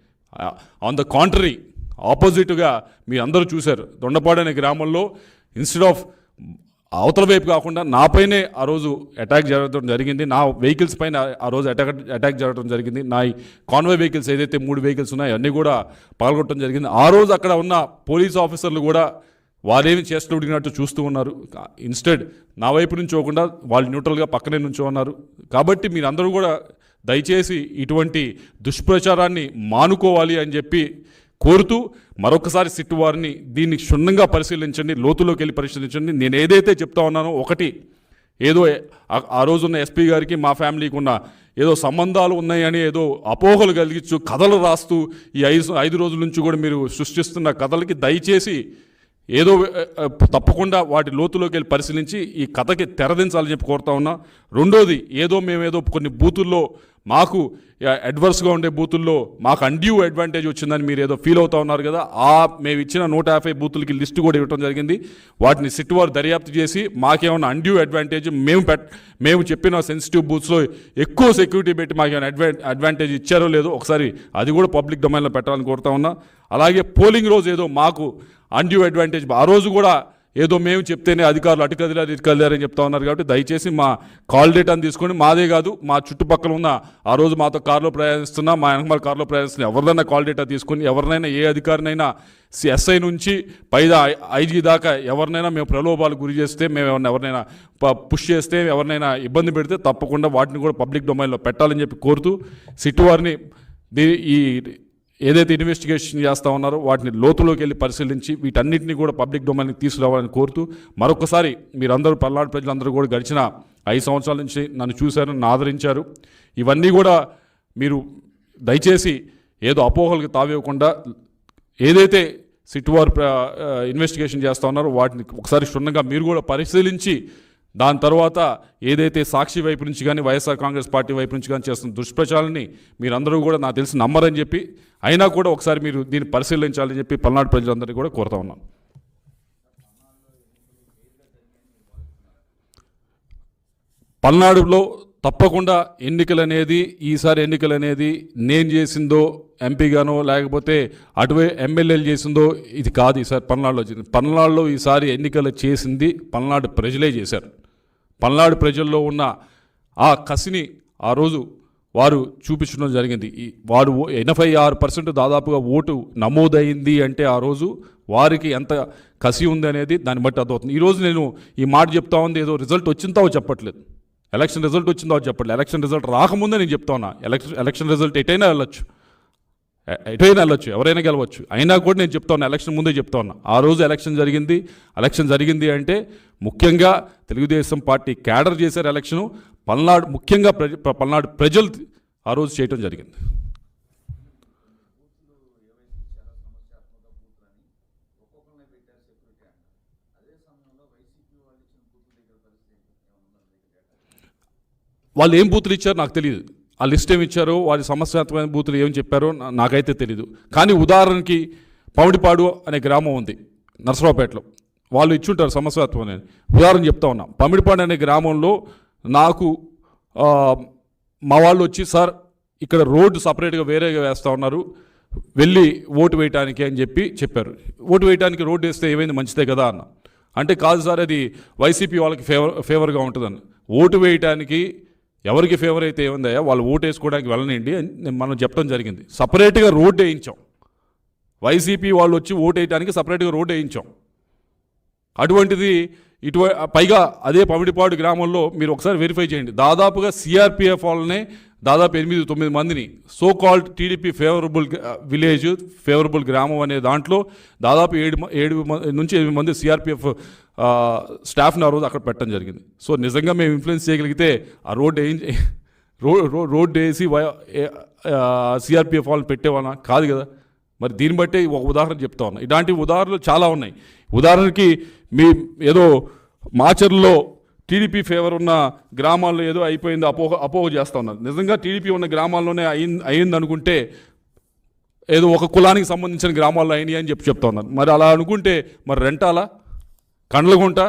ఆన్ ద కాంట్రరీ, ఆపోజిట్గా మీ అందరూ చూశారు, దొండపాడు అనే గ్రామంలో ఇన్స్టెడ్ ఆఫ్ అవతల వైపు కాకుండా నాపైనే ఆ రోజు అటాక్ జరగడం జరిగింది. నా వెహికల్స్ పైన ఆ రోజు అటాక్ జరగడం జరిగింది. నా కాన్వాయ్ వెహికల్స్ ఏదైతే 3 వెహికల్స్ ఉన్నాయో అన్నీ కూడా పాల్గొనడం జరిగింది. ఆ రోజు అక్కడ ఉన్న పోలీస్ ఆఫీసర్లు కూడా వారేమి చేస్తూ ఉడిగినట్టు చూస్తూ ఉన్నారు. ఇన్స్టెడ్ నా వైపు నుంచి పోకుండా వాళ్ళు న్యూట్రల్గా పక్కనే నుంచో ఉన్నారు. కాబట్టి మీరందరూ కూడా దయచేసి ఇటువంటి దుష్ప్రచారాన్ని మానుకోవాలి అని చెప్పి కోరుతూ మరొకసారి సిట్ వారిని దీన్ని క్షుణ్ణంగా పరిశీలించండి, లోతులోకి వెళ్ళి పరిశీలించండి. నేను ఏదైతే చెప్తా ఉన్నానో, ఒకటి ఏదో ఆ రోజున్న ఎస్పీ గారికి మా ఫ్యామిలీకి ఉన్న ఏదో సంబంధాలు ఉన్నాయని ఏదో అపోహలు కలిగించు కథలు రాస్తూ ఈ 5 రోజుల నుంచి కూడా మీరు సృష్టిస్తున్న కథలకి దయచేసి ఏదో తప్పకుండా వాటి లోతులోకి వెళ్ళి పరిశీలించి ఈ కథకి తెరదించాలని చెప్పి కోరుతా ఉన్నా. రెండోది, మేమేదో కొన్ని బూతుల్లో మాకు అడ్వర్స్గా ఉండే బూతుల్లో మాకు అన్డ్యూ అడ్వాంటేజ్ వచ్చిందని మీరు ఏదో ఫీల్ అవుతా ఉన్నారు కదా, మేము ఇచ్చిన 150 బూతులకి లిస్టు కూడా ఇవ్వడం జరిగింది. వాటిని సిట్ వారు దర్యాప్తు చేసి మాకేమైనా అన్డ్యూ అడ్వాంటేజ్, మేము చెప్పిన సెన్సిటివ్ బూత్స్లో ఎక్కువ సెక్యూరిటీ పెట్టి మాకేమైనా అడ్వాంటేజ్ ఇచ్చారో లేదో ఒకసారి అది కూడా పబ్లిక్ డొమైన్లో పెట్టాలని కోరుతా ఉన్నా. అలాగే పోలింగ్ రోజు ఏదో మాకు అన్డ్యూ అడ్వాంటేజ్, ఆ రోజు కూడా ఏదో మేము చెప్తేనే అధికారులు అటు కదిలారని చెప్తా ఉన్నారు. కాబట్టి దయచేసి మా కాల్ డేటాను తీసుకొని, మాదే కాదు మా చుట్టుపక్కల ఉన్న ఆ రోజు మాతో కారులో ప్రయాణిస్తున్నా, మా వెనకమాల కారులో ప్రయాణిస్తున్నా ఎవరిదైనా కాల్ డేటా తీసుకొని ఎవరినైనా, ఏ అధికారినైనా ఎస్ఐ నుంచి పైదా ఐజీ దాకా ఎవరినైనా మేము ప్రలోభాలు గురి చేస్తే, మేము ఎవరినైనా పుష్ చేస్తే, ఎవరినైనా ఇబ్బంది పెడితే తప్పకుండా వాటిని కూడా పబ్లిక్ డొమైన్లో పెట్టాలని చెప్పి కోరుతూ సిట్ వారిని ఈ ఏదైతే ఇన్వెస్టిగేషన్ చేస్తూ ఉన్నారో వాటిని లోతులోకి వెళ్ళి పరిశీలించి వీటన్నిటిని కూడా పబ్లిక్ డొమైన్కి తీసుకురావాలని కోరుతూ మరొకసారి మీరందరూ పల్నాడు ప్రజలందరూ కూడా గడిచిన 5 సంవత్సరాల నుంచి నన్ను చూశారు, నన్ను ఆదరించారు. ఇవన్నీ కూడా మీరు దయచేసి ఏదో అపోహలకు తావివ్వకుండా ఏదైతే సిట్ వారు ఇన్వెస్టిగేషన్ చేస్తూ ఉన్నారో వాటిని ఒకసారి క్షుణ్ణంగా మీరు కూడా పరిశీలించి దాని తర్వాత ఏదైతే సాక్షి వైపు నుంచి కానీ వైఎస్ఆర్ కాంగ్రెస్ పార్టీ వైపు నుంచి కానీ చేస్తున్న దుష్ప్రచారాన్ని మీరందరూ కూడా నాకు తెలిసి నమ్మరని చెప్పి, అయినా కూడా ఒకసారి మీరు దీన్ని పరిశీలించాలని చెప్పి పల్నాడు ప్రజలందరినీ కూడా కోరుతా ఉన్నాను. పల్నాడులో తప్పకుండా ఈసారి ఎన్నికలు అనేది నేను చేసిందో ఎంపీగానో లేకపోతే అటువే ఎమ్మెల్యేలు చేసిందో ఇది కాదు. ఈసారి పల్నాడులో ఈసారి ఎన్నికలు చేసింది పల్నాడు ప్రజలే చేశారు. పల్నాడు ప్రజల్లో ఉన్న ఆ కసిని ఆ రోజు వారు చూపించడం జరిగింది. వారు 86% దాదాపుగా ఓటు నమోదైంది అంటే ఆ రోజు వారికి ఎంత కసి ఉంది అనేది దాన్ని బట్టి అర్థమవుతుంది. ఈరోజు నేను ఈ మాట చెప్తా ఉంది ఏదో రిజల్ట్ వచ్చిందో చెప్పట్లేదు, ఎలక్షన్ రిజల్ట్ వచ్చిందో చెప్పట్లేదు. ఎలక్షన్ రిజల్ట్ రాకముందే నేను చెప్తా ఉన్నా, ఎలక్షన్ రిజల్ట్ ఎటైనా వెళ్ళొచ్చు, ఎవరైనా గెలవచ్చు. అయినా కూడా నేను చెప్తా ఉన్నా, ఎలక్షన్ ముందే చెప్తా ఉన్నా. ఆ రోజు ఎలక్షన్ జరిగింది అంటే ముఖ్యంగా తెలుగుదేశం పార్టీ క్యాడర్ చేశారు ఎలక్షను. ముఖ్యంగా పల్నాడు ప్రజలు ఆ రోజు చేయటం జరిగింది. వాళ్ళు ఏం బూతులు ఇచ్చారో నాకు తెలియదు, ఆ లిస్ట్ ఏమి ఇచ్చారో వారి సమస్యాత్మకమైన బూతులు ఏమి చెప్పారో నాకైతే తెలీదు. కానీ ఉదాహరణకి పమిడిపాడు అనే గ్రామం ఉంది నర్సరావుపేటలో, వాళ్ళు ఇచ్చుంటారు సమస్యాత్మకమైన. ఉదాహరణ చెప్తా ఉన్నా, పమిడిపాడు అనే గ్రామంలో నాకు మా వాళ్ళు వచ్చి, సార్ ఇక్కడ రోడ్డు సపరేట్గా వేరేగా వేస్తూ ఉన్నారు, వెళ్ళి ఓటు వేయటానికి అని చెప్పారు. ఓటు వేయడానికి రోడ్డు వేస్తే ఏమైంది, మంచిదే కదా అన్న. అంటే కాదు సార్, అది వైసీపీ వాళ్ళకి ఫేవర్గా ఉంటుందని. ఓటు వేయటానికి ఎవరికి ఫేవర్ అయితే ఏముందయ్యా, వాళ్ళు ఓటు వేసుకోవడానికి వెళ్ళనండి అని మనం చెప్పడం జరిగింది. సపరేట్గా రోడ్డు వేయించాం, వైసీపీ వాళ్ళు వచ్చి ఓటు వేయడానికి సపరేట్గా రోడ్డు వేయించాం. అటువంటిది పైగా అదే పమిడిపాడు గ్రామంలో మీరు ఒకసారి వెరిఫై చేయండి, దాదాపుగా సిఆర్పిఎఫ్ వాళ్ళనే దాదాపు 8-9 మందిని so called TDP favourable village, favourable గ్రామం అనే దాంట్లో దాదాపు 7 మంది సిఆర్పిఎఫ్ స్టాఫ్ని ఆ రోజు అక్కడ పెట్టడం జరిగింది. సో నిజంగా మేము ఇన్ఫ్లుయెన్స్ చేయగలిగితే ఆ రోడ్డు వేసి సిఆర్పిఎఫ్ వాళ్ళని పెట్టేవాళ్ళ కాదు కదా. మరి దీన్ని బట్టే ఒక ఉదాహరణ చెప్తా ఉన్నా. ఇలాంటి ఉదాహరణలు చాలా ఉన్నాయి. ఉదాహరణకి మీ ఏదో మాచర్లో టీడీపీ ఫేవర్ ఉన్న గ్రామాల్లో ఏదో అయిపోయింది అపోహ చేస్తూ ఉన్నారు. నిజంగా టీడీపీ ఉన్న గ్రామాల్లోనే అయింది అనుకుంటే ఏదో ఒక కులానికి సంబంధించిన గ్రామాల్లో అయినాయి అని చెప్తా ఉన్నారు. మరి అలా అనుకుంటే మరి రెంటాల, కండ్లగుంట,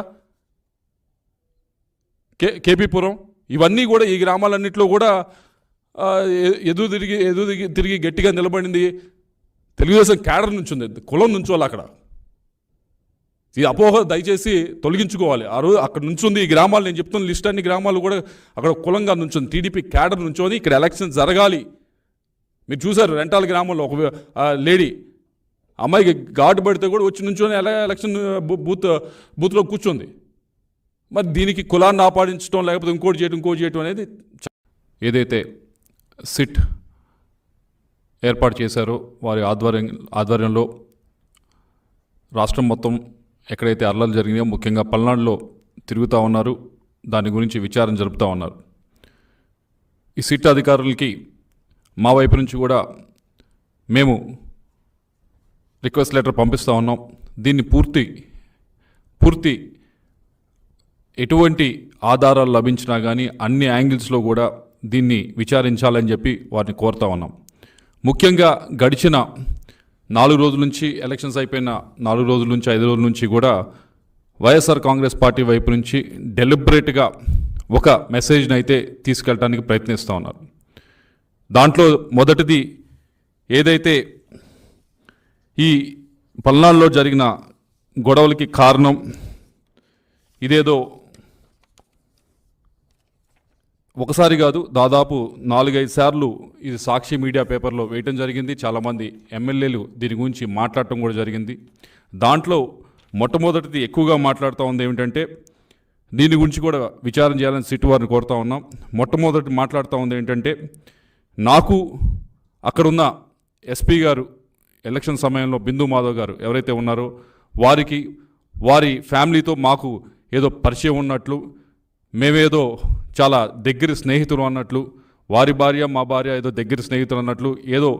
కేపీపురం ఇవన్నీ కూడా ఈ గ్రామాలన్నింటిలో కూడా ఎదురు తిరిగి గట్టిగా నిలబడింది తెలుగుదేశం క్యాడర్ నుంచి ఉంది. కులం నుంచోవాలి అక్కడ. ఈ అపోహ దయచేసి తొలగించుకోవాలి. ఆ రోజు అక్కడ నుంచుంది ఈ గ్రామాలు, నేను చెప్తున్న లిస్ట్ అన్ని గ్రామాలు కూడా అక్కడ కులంగా నుంచుంది. టీడీపీ క్యాడర్ నుంచోని ఇక్కడ ఎలక్షన్ జరగాలి. మీరు చూసారు రెంటాల గ్రామంలో ఒక లేడీ అమ్మాయికి ఘాటు పడితే కూడా వచ్చి నుంచొని ఎలక్షన్ బూత్లో కూర్చుంది. మరి దీనికి కులాన్ని ఆపాదించడం లేకపోతే ఇంకోటి చేయడం అనేది ఏదైతే సిట్ ఏర్పాటు చేశారో వారి ఆధ్వర్యంలో రాష్ట్రం మొత్తం ఎక్కడైతే అల్లర్లు జరిగినాయో ముఖ్యంగా పల్నాడులో తిరుగుతూ ఉన్నారు. దాని గురించి విచారణ జరుపుతూ ఉన్నారు. ఈ సిట్ అధికారులకి మా వైపు నుంచి కూడా మేము రిక్వెస్ట్ లెటర్ పంపిస్తూ ఉన్నాం. దీన్ని పూర్తి ఎటువంటి ఆధారాలు లభించినా కానీ అన్ని యాంగిల్స్లో కూడా దీన్ని విచారించాలని చెప్పి వారిని కోరుతా ఉన్నాం. ముఖ్యంగా గడిచిన 4 రోజుల నుంచి, ఎలక్షన్స్ అయిపోయిన 4 రోజుల నుంచి 5 రోజుల నుంచి కూడా వైఎస్ఆర్ కాంగ్రెస్ పార్టీ వైపు నుంచి డెలిబరేట్గా ఒక మెసేజ్ని అయితే తీసుకెళ్ళడానికి ప్రయత్నిస్తూ ఉన్నారు. దాంట్లో మొదటిది ఏదైతే ఈ పల్నాడులో జరిగిన గొడవలకి కారణం ఇదేదో ఒకసారి కాదు, దాదాపు 4-5 సార్లు ఇది సాక్షి మీడియా పేపర్లో వేయటం జరిగింది. చాలామంది ఎమ్మెల్యేలు దీని గురించి మాట్లాడటం కూడా జరిగింది. దాంట్లో మొట్టమొదటిది ఎక్కువగా మాట్లాడుతూ ఉంది ఏమిటంటే దీని గురించి కూడా విచారణ చేయాలని సిట్ వారిని కోరుతా ఉన్నాం. మొట్టమొదటి మాట్లాడుతూ ఉంది ఏంటంటే నాకు అక్కడున్న ఎస్పీ గారు ఎలక్షన్ సమయంలో బిందు మాధవ్ గారు ఎవరైతే ఉన్నారో వారి ఫ్యామిలీతో మాకు ఏదో పరిచయం ఉన్నట్లు, మేమేదో చాలా దగ్గర స్నేహితులు అన్నట్లు, వారి భార్య మా భార్య ఏదో దగ్గర స్నేహితులు అన్నట్లు ఏదో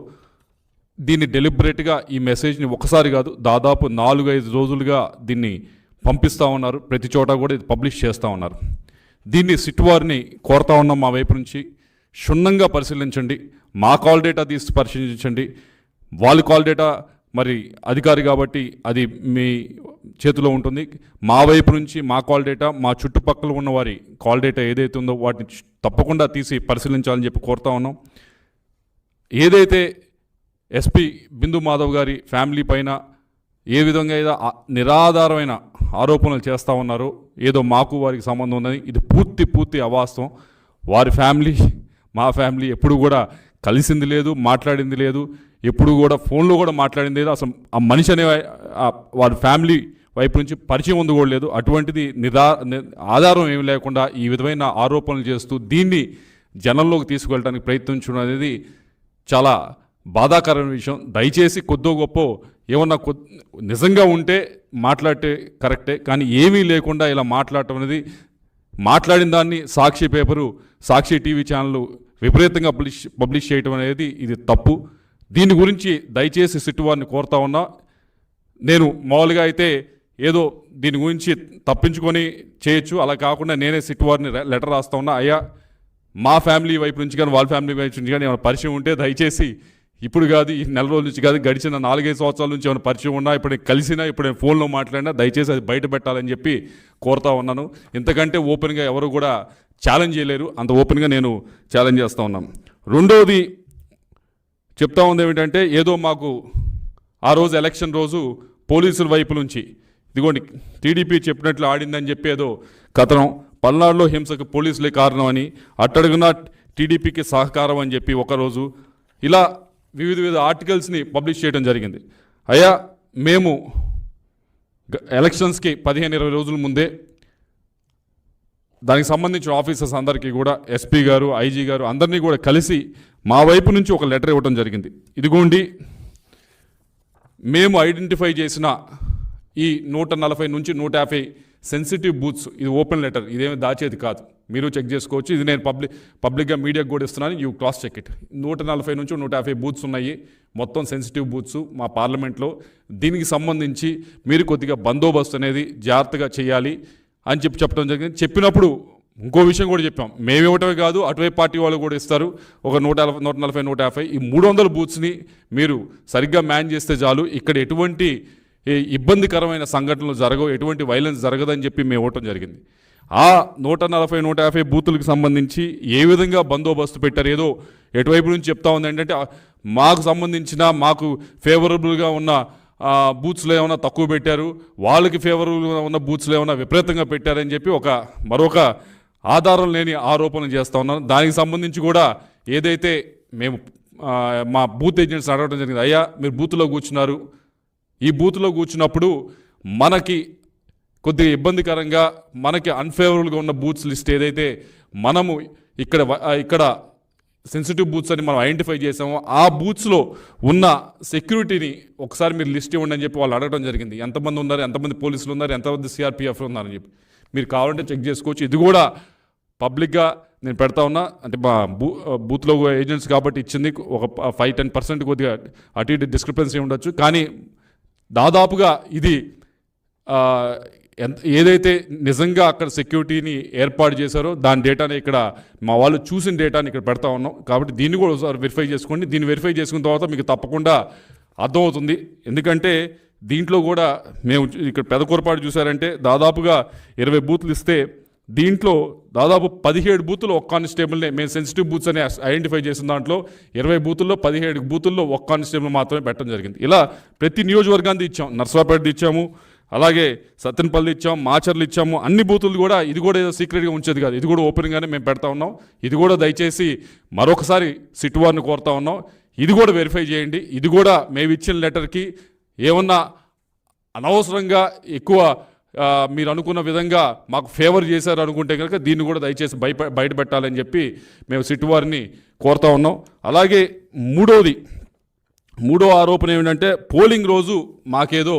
దీన్ని డెలిబరేట్గా ఈ మెసేజ్ని ఒకసారి కాదు దాదాపు 4-5 రోజులుగా దీన్ని పంపిస్తూ ఉన్నారు. ప్రతి చోట కూడా ఇది పబ్లిష్ చేస్తూ ఉన్నారు. దీన్ని సిట్ వారిని కోరుతా ఉన్నాం మా వైపు నుంచి క్షుణ్ణంగా పరిశీలించండి. మా కాల్ డేటా తీసి పరిశీలించండి. వాళ్ళ కాల్ డేటా మరి అధికారి కాబట్టి అది మీ చేతిలో ఉంటుంది. మా వైపు నుంచి మా కాల్ డేటా, మా చుట్టుపక్కల ఉన్న వారి కాల్ డేటా ఏదైతే ఉందో వాటిని తప్పకుండా తీసి పరిశీలించాలని చెప్పి కోరుతా ఉన్నాం. ఏదైతే ఎస్పీ బిందు మాధవ్ గారి ఫ్యామిలీ పైన ఏ విధంగా ఏదో నిరాధారమైన ఆరోపణలు చేస్తూ ఉన్నారో, ఏదో మాకు వారికి సంబంధం ఉన్నది, ఇది పూర్తి అవాస్తవం. వారి ఫ్యామిలీ మా ఫ్యామిలీ ఎప్పుడు కూడా కలిసింది లేదు, మాట్లాడింది లేదు, ఎప్పుడు కూడా ఫోన్లో కూడా మాట్లాడింది లేదు. అసలు ఆ మనిషి అనే వారి ఫ్యామిలీ వైపు నుంచి పరిచయం ఉంది కూడా లేదు. అటువంటిది ఆధారం ఏమి లేకుండా ఈ విధమైన ఆరోపణలు చేస్తూ దీన్ని జనంలోకి తీసుకువెళ్ళడానికి ప్రయత్నించడం అనేది చాలా బాధాకరమైన విషయం. దయచేసి కొద్దో గొప్ప ఏమన్నా నిజంగా ఉంటే మాట్లాడితే కరెక్టే, కానీ ఏమీ లేకుండా ఇలా మాట్లాడటం అనేది, మాట్లాడిన దాన్ని సాక్షి పేపరు, సాక్షి టీవీ ఛానళ్ళు విపరీతంగా పబ్లిష్ చేయటం అనేది ఇది తప్పు. దీని గురించి దయచేసి సిట్ వారిని కోరుతా ఉన్నా. నేను మామూలుగా అయితే ఏదో దీని గురించి తప్పించుకొని చేయొచ్చు, అలా కాకుండా నేనే సిట్ వారిని లెటర్ రాస్తా ఉన్నా. అయ్యా, మా ఫ్యామిలీ వైపు నుంచి కానీ వాళ్ళ ఫ్యామిలీ వైపు నుంచి కానీ ఏమైనా పరిచయం ఉంటే దయచేసి ఇప్పుడు కాదు, ఈ 4 రోజుల నుంచి కాదు, గడిచిన 4-5 సంవత్సరాల నుంచి ఏమైనా పరిచయం ఉన్నా, ఇప్పుడు నేను కలిసినా, ఇప్పుడు నేను ఫోన్లో మాట్లాడినా దయచేసి అది బయట పెట్టాలని చెప్పి కోరుతా ఉన్నాను. ఇంతకంటే ఓపెన్గా ఎవరు కూడా ఛాలెంజ్ చేయలేరు, అంత ఓపెన్గా నేను ఛాలెంజ్ చేస్తూ ఉన్నాను. రెండోది చెప్తా ఉంది ఏమిటంటే ఏదో మాకు ఆ రోజు ఎలక్షన్ రోజు పోలీసుల వైపు నుంచి ఇదిగోండి టీడీపీ చెప్పినట్లు ఆడిందని చెప్పి ఏదో కథనం, పల్నాడులో హింసకు పోలీసులే కారణం అని, అట్టడుగున టీడీపీకి సహకారం అని చెప్పి ఒకరోజు ఇలా వివిధ ఆర్టికల్స్ని పబ్లిష్ చేయడం జరిగింది. అయ్యా, మేము ఎలక్షన్స్కి 15-20 రోజుల ముందే దానికి సంబంధించిన ఆఫీసర్స్ అందరికీ కూడా ఎస్పీ గారు, ఐజీ గారు అందరినీ కూడా కలిసి మా వైపు నుంచి ఒక లెటర్ ఇవ్వడం జరిగింది. ఇదిగోండి, మేము ఐడెంటిఫై చేసిన ఈ 140 నుంచి 150 సెన్సిటివ్ బూత్స్, ఇది ఓపెన్ లెటర్, ఇదేమి దాచేది కాదు, మీరు చెక్ చేసుకోవచ్చు. ఇది నేను పబ్లిక్గా మీడియాకు కూడా ఇస్తున్నాను, యూ క్రాస్ చెక్ ఇట్. 140 నుంచి 150 బూత్స్ ఉన్నాయి, మొత్తం సెన్సిటివ్ బూత్స్ మా పార్లమెంట్లో. దీనికి సంబంధించి మీరు కొద్దిగా బందోబస్తు అనేది జాగ్రత్తగా చేయాలి అని చెప్పడం జరిగింది. చెప్పినప్పుడు ఇంకో విషయం కూడా చెప్పాం, మేము ఇవ్వటమే కాదు, అటువైపు పార్టీ వాళ్ళు కూడా ఇస్తారు. ఒక 140, 150 ఈ 300 బూత్స్ని మీరు సరిగ్గా మ్యాన్ చేస్తే చాలు, ఇక్కడ ఎటువంటి ఇబ్బందికరమైన సంఘటనలు జరగవు, ఎటువంటి వైలెన్స్ జరగదని చెప్పి మేము ఇవ్వటం జరిగింది. ఆ 140, 150 బూతులకు సంబంధించి ఏ విధంగా బందోబస్తు పెట్టారు, ఏదో ఎటువైపు నుంచి చెప్తా ఉంది ఏంటంటే మాకు సంబంధించిన మాకు ఫేవరబుల్గా ఉన్న బూత్స్లో ఏమైనా తక్కువ పెట్టారు, వాళ్ళకి ఫేవరబుల్గా ఉన్న బూత్స్లో ఏమైనా విపరీతంగా పెట్టారని చెప్పి మరొక ఆధారం లేని ఆరోపణలు చేస్తూ ఉన్నాను. దానికి సంబంధించి కూడా ఏదైతే మేము మా బూత్ ఏజెంట్స్ అడగడం జరిగింది, అయ్యా మీరు బూత్లో కూర్చున్నారు, ఈ బూత్లో కూర్చున్నప్పుడు మనకి కొద్దిగా ఇబ్బందికరంగా మనకి అన్ఫేవరబుల్గా ఉన్న బూత్స్ లిస్ట్ ఏదైతే మనము ఇక్కడ సెన్సిటివ్ బూత్స్ అని మనం ఐడెంటిఫై చేసామో ఆ బూత్స్లో ఉన్న సెక్యూరిటీని ఒకసారి మీరు లిస్ట్ ఇవ్వండి అని చెప్పి వాళ్ళు అడగడం జరిగింది. ఎంతమంది ఉన్నారు, ఎంతమంది పోలీసులు ఉన్నారు, ఎంతమంది సిఆర్పిఎఫ్ ఉన్నారని చెప్పి మీరు కావాలంటే చెక్ చేసుకోవచ్చు. ఇది కూడా పబ్లిక్గా నేను పెడతా ఉన్నా, అంటే మా బూత్లో ఏజెంట్స్ కాబట్టి ఇచ్చింది, ఒక 5-10% కొద్దిగా అటు ఇటు డిస్క్రిపెన్సీ ఉండొచ్చు, కానీ దాదాపుగా ఇది ఏదైతే నిజంగా అక్కడ సెక్యూరిటీని ఏర్పాటు చేశారో దాని డేటాని ఇక్కడ మా వాళ్ళు చూసిన డేటాని ఇక్కడ పెడతా ఉన్నాం. కాబట్టి దీన్ని కూడా ఒకసారి వెరిఫై చేసుకోండి. దీన్ని వెరిఫై చేసుకున్న తర్వాత మీకు తప్పకుండా అర్థమవుతుంది. ఎందుకంటే దీంట్లో కూడా మేము ఇక్కడ పెదకూరపాటు చూసారంటే దాదాపుగా 20 బూత్లు ఇస్తే దీంట్లో దాదాపు 17 బూతులు ఒక కానిస్టేబుల్నే మేము సెన్సిటివ్ బూత్స్ అని ఐడెంటిఫై చేసిన దాంట్లో 20 బూతుల్లో 17 బూతుల్లో ఒక కానిస్టేబుల్ మాత్రమే పెట్టడం జరిగింది. ఇలా ప్రతి నియోజకవర్గాన్ని ఇచ్చాం, నర్సరావుపేట ఇచ్చాము, అలాగే సత్తెనపల్లి ఇచ్చాం, మాచర్లు ఇచ్చాము, అన్ని బూతులు కూడా. ఇది కూడా ఏదో సీక్రెట్గా ఉంచేది కాదు, ఇది కూడా ఓపెన్గానే మేము పెడతా ఉన్నాం. ఇది కూడా దయచేసి మరొకసారి సిట్ వారిని కోరుతా ఉన్నాం, ఇది కూడా వెరిఫై చేయండి. ఇది కూడా మేము ఇచ్చిన లెటర్కి ఏమన్నా అనవసరంగా ఎక్కువ మీరు అనుకున్న విధంగా మాకు ఫేవర్ చేశారు అనుకుంటే కనుక దీన్ని కూడా దయచేసి బయట పెట్టాలని చెప్పి మేము సిట్ వారిని కోరుతా ఉన్నాం. అలాగే మూడో ఆరోపణ ఏమిటంటే పోలింగ్ రోజు మాకేదో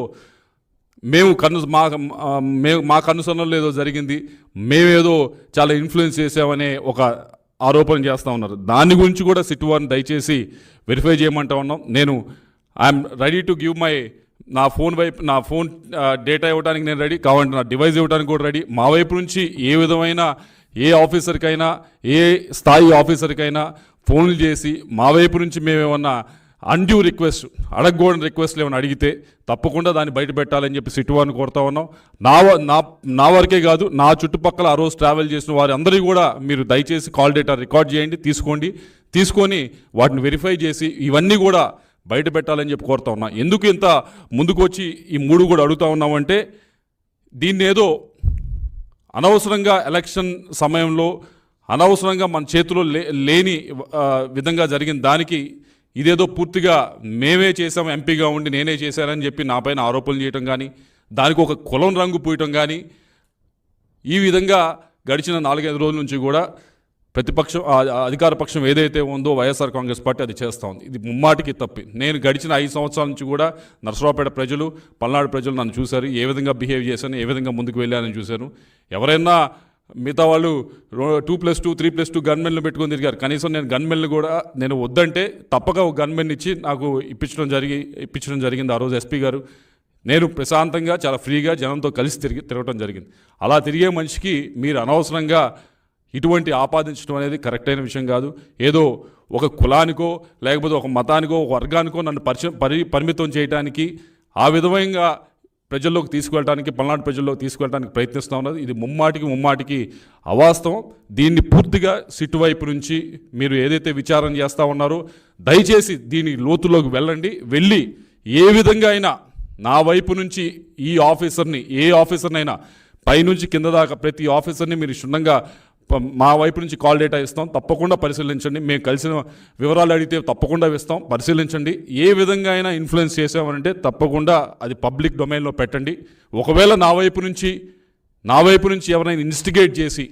మా కనుసరణలో ఏదో జరిగింది, మేమేదో చాలా ఇన్ఫ్లుయెన్స్ చేసామనే ఒక ఆరోపణ చేస్తూ ఉన్నారు. దాని గురించి కూడా సిట్ వారిని దయచేసి వెరిఫై చేయమంటా ఉన్నాం. నేను ఐఎమ్ రెడీ టు గివ్ నా ఫోన్ డేటా ఇవ్వడానికి నేను రెడీ, కావాలంటే నా డివైస్ ఇవ్వడానికి కూడా రెడీ. మా వైపు నుంచి ఏ విధమైన ఏ ఆఫీసర్కైనా ఏ స్థాయి ఆఫీసర్కైనా ఫోన్లు చేసి మా వైపు నుంచి మేమేమన్నా అన్డ్యూ రిక్వెస్ట్ అడగకూడని రిక్వెస్ట్లు ఏమైనా అడిగితే తప్పకుండా దాన్ని బయట పెట్టాలని చెప్పి సిట్ వారిని కోరుతా ఉన్నాం. నా వరకే కాదు, నా చుట్టుపక్కల ఆ రోజు ట్రావెల్ చేసిన వారి అందరికీ కూడా మీరు దయచేసి కాల్ డేటా రికార్డ్ చేయండి, తీసుకొని వాటిని వెరిఫై చేసి ఇవన్నీ కూడా బయట పెట్టాలని చెప్పి కోరుతా ఉన్నా. ఎందుకు ఇంత ముందుకు వచ్చి ఈ 3 కూడా అడుగుతా ఉన్నామంటే దీన్ని ఏదో అనవసరంగా ఎలక్షన్ సమయంలో అనవసరంగా మన చేతిలో లేని విధంగా జరిగిన దానికి ఇదేదో పూర్తిగా మేమే చేసాం, ఎంపీగా ఉండి నేనే చేశానని చెప్పి నా పైన ఆరోపణలు చేయటం కానీ, దానికి ఒక కులం రంగు పూయటం కానీ, ఈ విధంగా గడిచిన 4-5 రోజుల నుంచి కూడా ప్రతిపక్షం అధికార పక్షం ఏదైతే ఉందో వైఎస్ఆర్ కాంగ్రెస్ పార్టీ అది చేస్తూ ఉంది. ఇది ముమ్మాటికి తప్పి. నేను గడిచిన 5 సంవత్సరాల నుంచి కూడా నర్సరావుపేట ప్రజలు, పల్నాడు ప్రజలు నన్ను చూశారు, ఏ విధంగా బిహేవ్ చేశాను, ఏ విధంగా ముందుకు వెళ్ళానని చూశాను. ఎవరైనా మిగతా వాళ్ళు 2+2 3+2 గన్మెన్లు పెట్టుకొని తిరిగారు. కనీసం నేను గన్మెన్లు కూడా నేను వద్దంటే తప్పక ఒక గన్మెన్ ఇచ్చి నాకు ఇప్పించడం జరిగింది ఆ రోజు ఎస్పీ గారు. నేను ప్రశాంతంగా చాలా ఫ్రీగా జనంతో కలిసి తిరగటం జరిగింది. అలా తిరిగే మనిషికి మీరు అనవసరంగా ఇటువంటి ఆపాదించడం అనేది కరెక్ట్ అయిన విషయం కాదు. ఏదో ఒక కులానికో లేకపోతే ఒక మతానికో ఒక వర్గానికో నన్ను పరిమితం చేయడానికి ఆ విధంగా ప్రజల్లోకి తీసుకువెళ్ళడానికి, పల్నాడు ప్రజల్లోకి తీసుకువెళ్ళడానికి ప్రయత్నిస్తూ ఉన్నది. ఇది ముమ్మాటికి అవాస్తవం. దీన్ని పూర్తిగా సిట్ వైపు నుంచి మీరు ఏదైతే విచారణ చేస్తూ ఉన్నారో దయచేసి దీని లోతులోకి వెళ్ళి ఏ విధంగా అయినా నా వైపు నుంచి ఏ ఆఫీసర్నైనా పైనుంచి కింద దాకా ప్రతి ఆఫీసర్ని మీరు క్షుణ్ణంగా మా వైపు నుంచి కాల్ డేటా ఇస్తాం, తప్పకుండా పరిశీలించండి. మేము కలిసిన వివరాలు అడిగితే తప్పకుండా ఇస్తాం, పరిశీలించండి. ఏ విధంగా అయినా ఇన్ఫ్లుయెన్స్ చేసామనంటే తప్పకుండా అది పబ్లిక్ డొమైన్లో పెట్టండి. ఒకవేళ నా వైపు నుంచి ఎవరైనా ఇన్స్టిగేట్ చేసి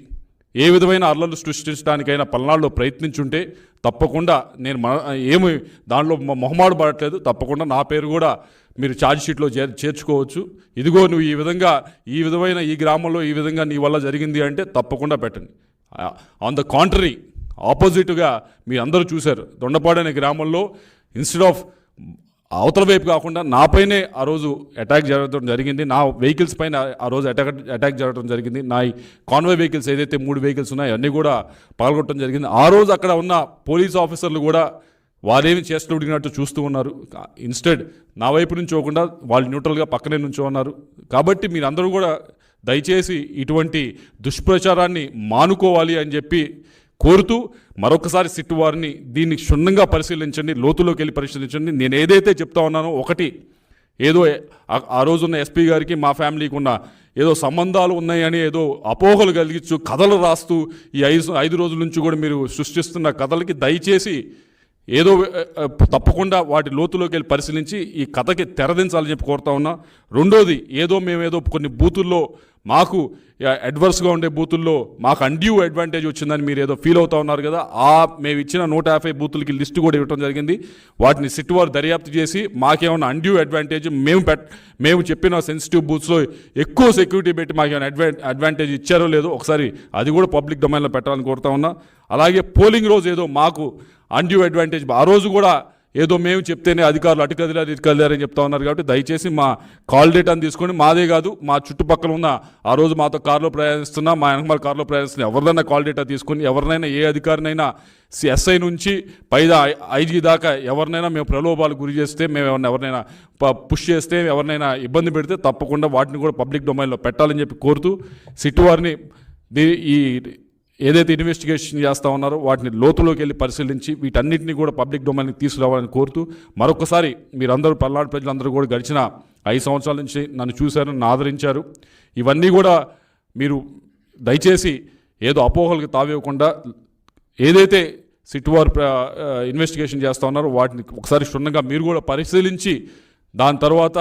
ఏ విధమైన అల్లర్లు సృష్టించడానికైనా పల్నాడులో ప్రయత్నించుంటే తప్పకుండా నేను ఏమి దానిలో మొహమాటు పడట్లేదు, తప్పకుండా నా పేరు కూడా మీరు ఛార్జ్ షీట్లో చేర్చుకోవచ్చు. ఇదిగో నువ్వు ఈ విధమైన ఈ గ్రామంలో ఈ విధంగా నీ వల్ల జరిగింది అంటే తప్పకుండా పెట్టండి. ఆన్ ద కాంట్రరీ, ఆపోజిట్గా మీరు అందరూ చూశారు, దొండపాడు అనే గ్రామంలో ఇన్స్టెడ్ ఆఫ్ అవతల వైపు కాకుండా నాపైనే ఆ రోజు అటాక్ జరగడం జరిగింది. నా వెహికల్స్ పైన ఆ రోజు అటాక్ జరగడం జరిగింది. నా కాన్వాయ్ వెహికల్స్ ఏదైతే 3 వెహికల్స్ ఉన్నాయో అన్నీ కూడా పాల్గొనడం జరిగింది. ఆ రోజు అక్కడ ఉన్న పోలీస్ ఆఫీసర్లు కూడా వారేమి చేస్తుడిగినట్టు చూస్తూ ఉన్నారు. ఇన్స్టెడ్ నా వైపు నుంచోకుండా వాళ్ళు న్యూట్రల్గా పక్కనే నుంచో ఉన్నారు. కాబట్టి మీరందరూ కూడా దయచేసి ఇటువంటి దుష్ప్రచారాన్ని మానుకోవాలి అని చెప్పి కోరుతూ మరొకసారి సిట్టు వారిని దీన్ని క్షుణ్ణంగా పరిశీలించండి, లోతులోకి వెళ్ళి పరిశీలించండి. నేను ఏదైతే చెప్తా ఉన్నానో, ఒకటి ఏదో ఆ రోజున్న ఎస్పీ గారికి మా ఫ్యామిలీకి ఉన్న ఏదో సంబంధాలు ఉన్నాయని ఏదో అపోహలు కలిగించు కథలు రాస్తూ ఈ 5 రోజుల నుంచి కూడా మీరు సృష్టిస్తున్న కథలకి దయచేసి ఏదో తప్పకుండా వాటి లోతులోకి వెళ్ళి పరిశీలించి ఈ కథకి తెరదించాలని చెప్పి కోరుతా ఉన్నా. రెండోది, మేమేదో కొన్ని బూతుల్లో మాకు అడ్వర్స్గా ఉండే బూతుల్లో మాకు అన్డ్యూ అడ్వాంటేజ్ వచ్చిందని మీరు ఏదో ఫీల్ అవుతా ఉన్నారు కదా, మేము ఇచ్చిన 150 బూతులకి లిస్టు కూడా ఇవ్వడం జరిగింది. వాటిని సిట్ వారు దర్యాప్తు చేసి మాకేమైనా అన్డ్యూ అడ్వాంటేజ్ మేము చెప్పిన సెన్సిటివ్ బూత్స్లో ఎక్కువ సెక్యూరిటీ పెట్టి మాకేమైనా అడ్వాంటేజ్ ఇచ్చారో లేదో ఒకసారి అది కూడా పబ్లిక్ డొమైన్లో పెట్టాలని కోరుతా ఉన్నా. అలాగే పోలింగ్ రోజు ఏదో మాకు అన్డ్యూ అడ్వాంటేజ్, ఆ రోజు కూడా ఏదో మేము చెప్తేనే అధికారులు అటు కదిలారని చెప్తా ఉన్నారు. కాబట్టి దయచేసి మా కాల్ డేటాను తీసుకొని, మాదే కాదు మా చుట్టుపక్కల ఉన్న ఆ రోజు మాతో కారులో ప్రయాణిస్తున్నా, మా వెనకమాల కారులో ప్రయాణిస్తున్నా ఎవరినైనా కాల్ డేటా తీసుకొని, ఎవరినైనా ఏ అధికారినైనా ఎస్ఐ నుంచి పైదా ఐజీ దాకా ఎవరినైనా మేము ప్రలోభాలు గురి చేస్తే, మేము ఎవరినైనా పుష్ చేస్తే, ఎవరినైనా ఇబ్బంది పెడితే తప్పకుండా వాటిని కూడా పబ్లిక్ డొమైన్లో పెట్టాలని చెప్పి కోరుతూ, సిట్టు వారిని ఈ ఏదైతే ఇన్వెస్టిగేషన్ చేస్తూ ఉన్నారో వాటిని లోతులోకి వెళ్ళి పరిశీలించి వీటన్నిటిని కూడా పబ్లిక్ డొమైన్కి తీసుకురావాలని కోరుతూ, మరొకసారి మీరందరూ పల్నాడు ప్రజలందరూ కూడా గడిచిన 5 సంవత్సరాల నుంచి నన్ను చూశారు, నన్ను ఆదరించారు. ఇవన్నీ కూడా మీరు దయచేసి ఏదో అపోహలకు తావివ్వకుండా ఏదైతే సిట్ వారు ఇన్వెస్టిగేషన్ చేస్తూ ఉన్నారో వాటిని ఒకసారి క్షుణ్ణంగా మీరు కూడా పరిశీలించి, దాని తర్వాత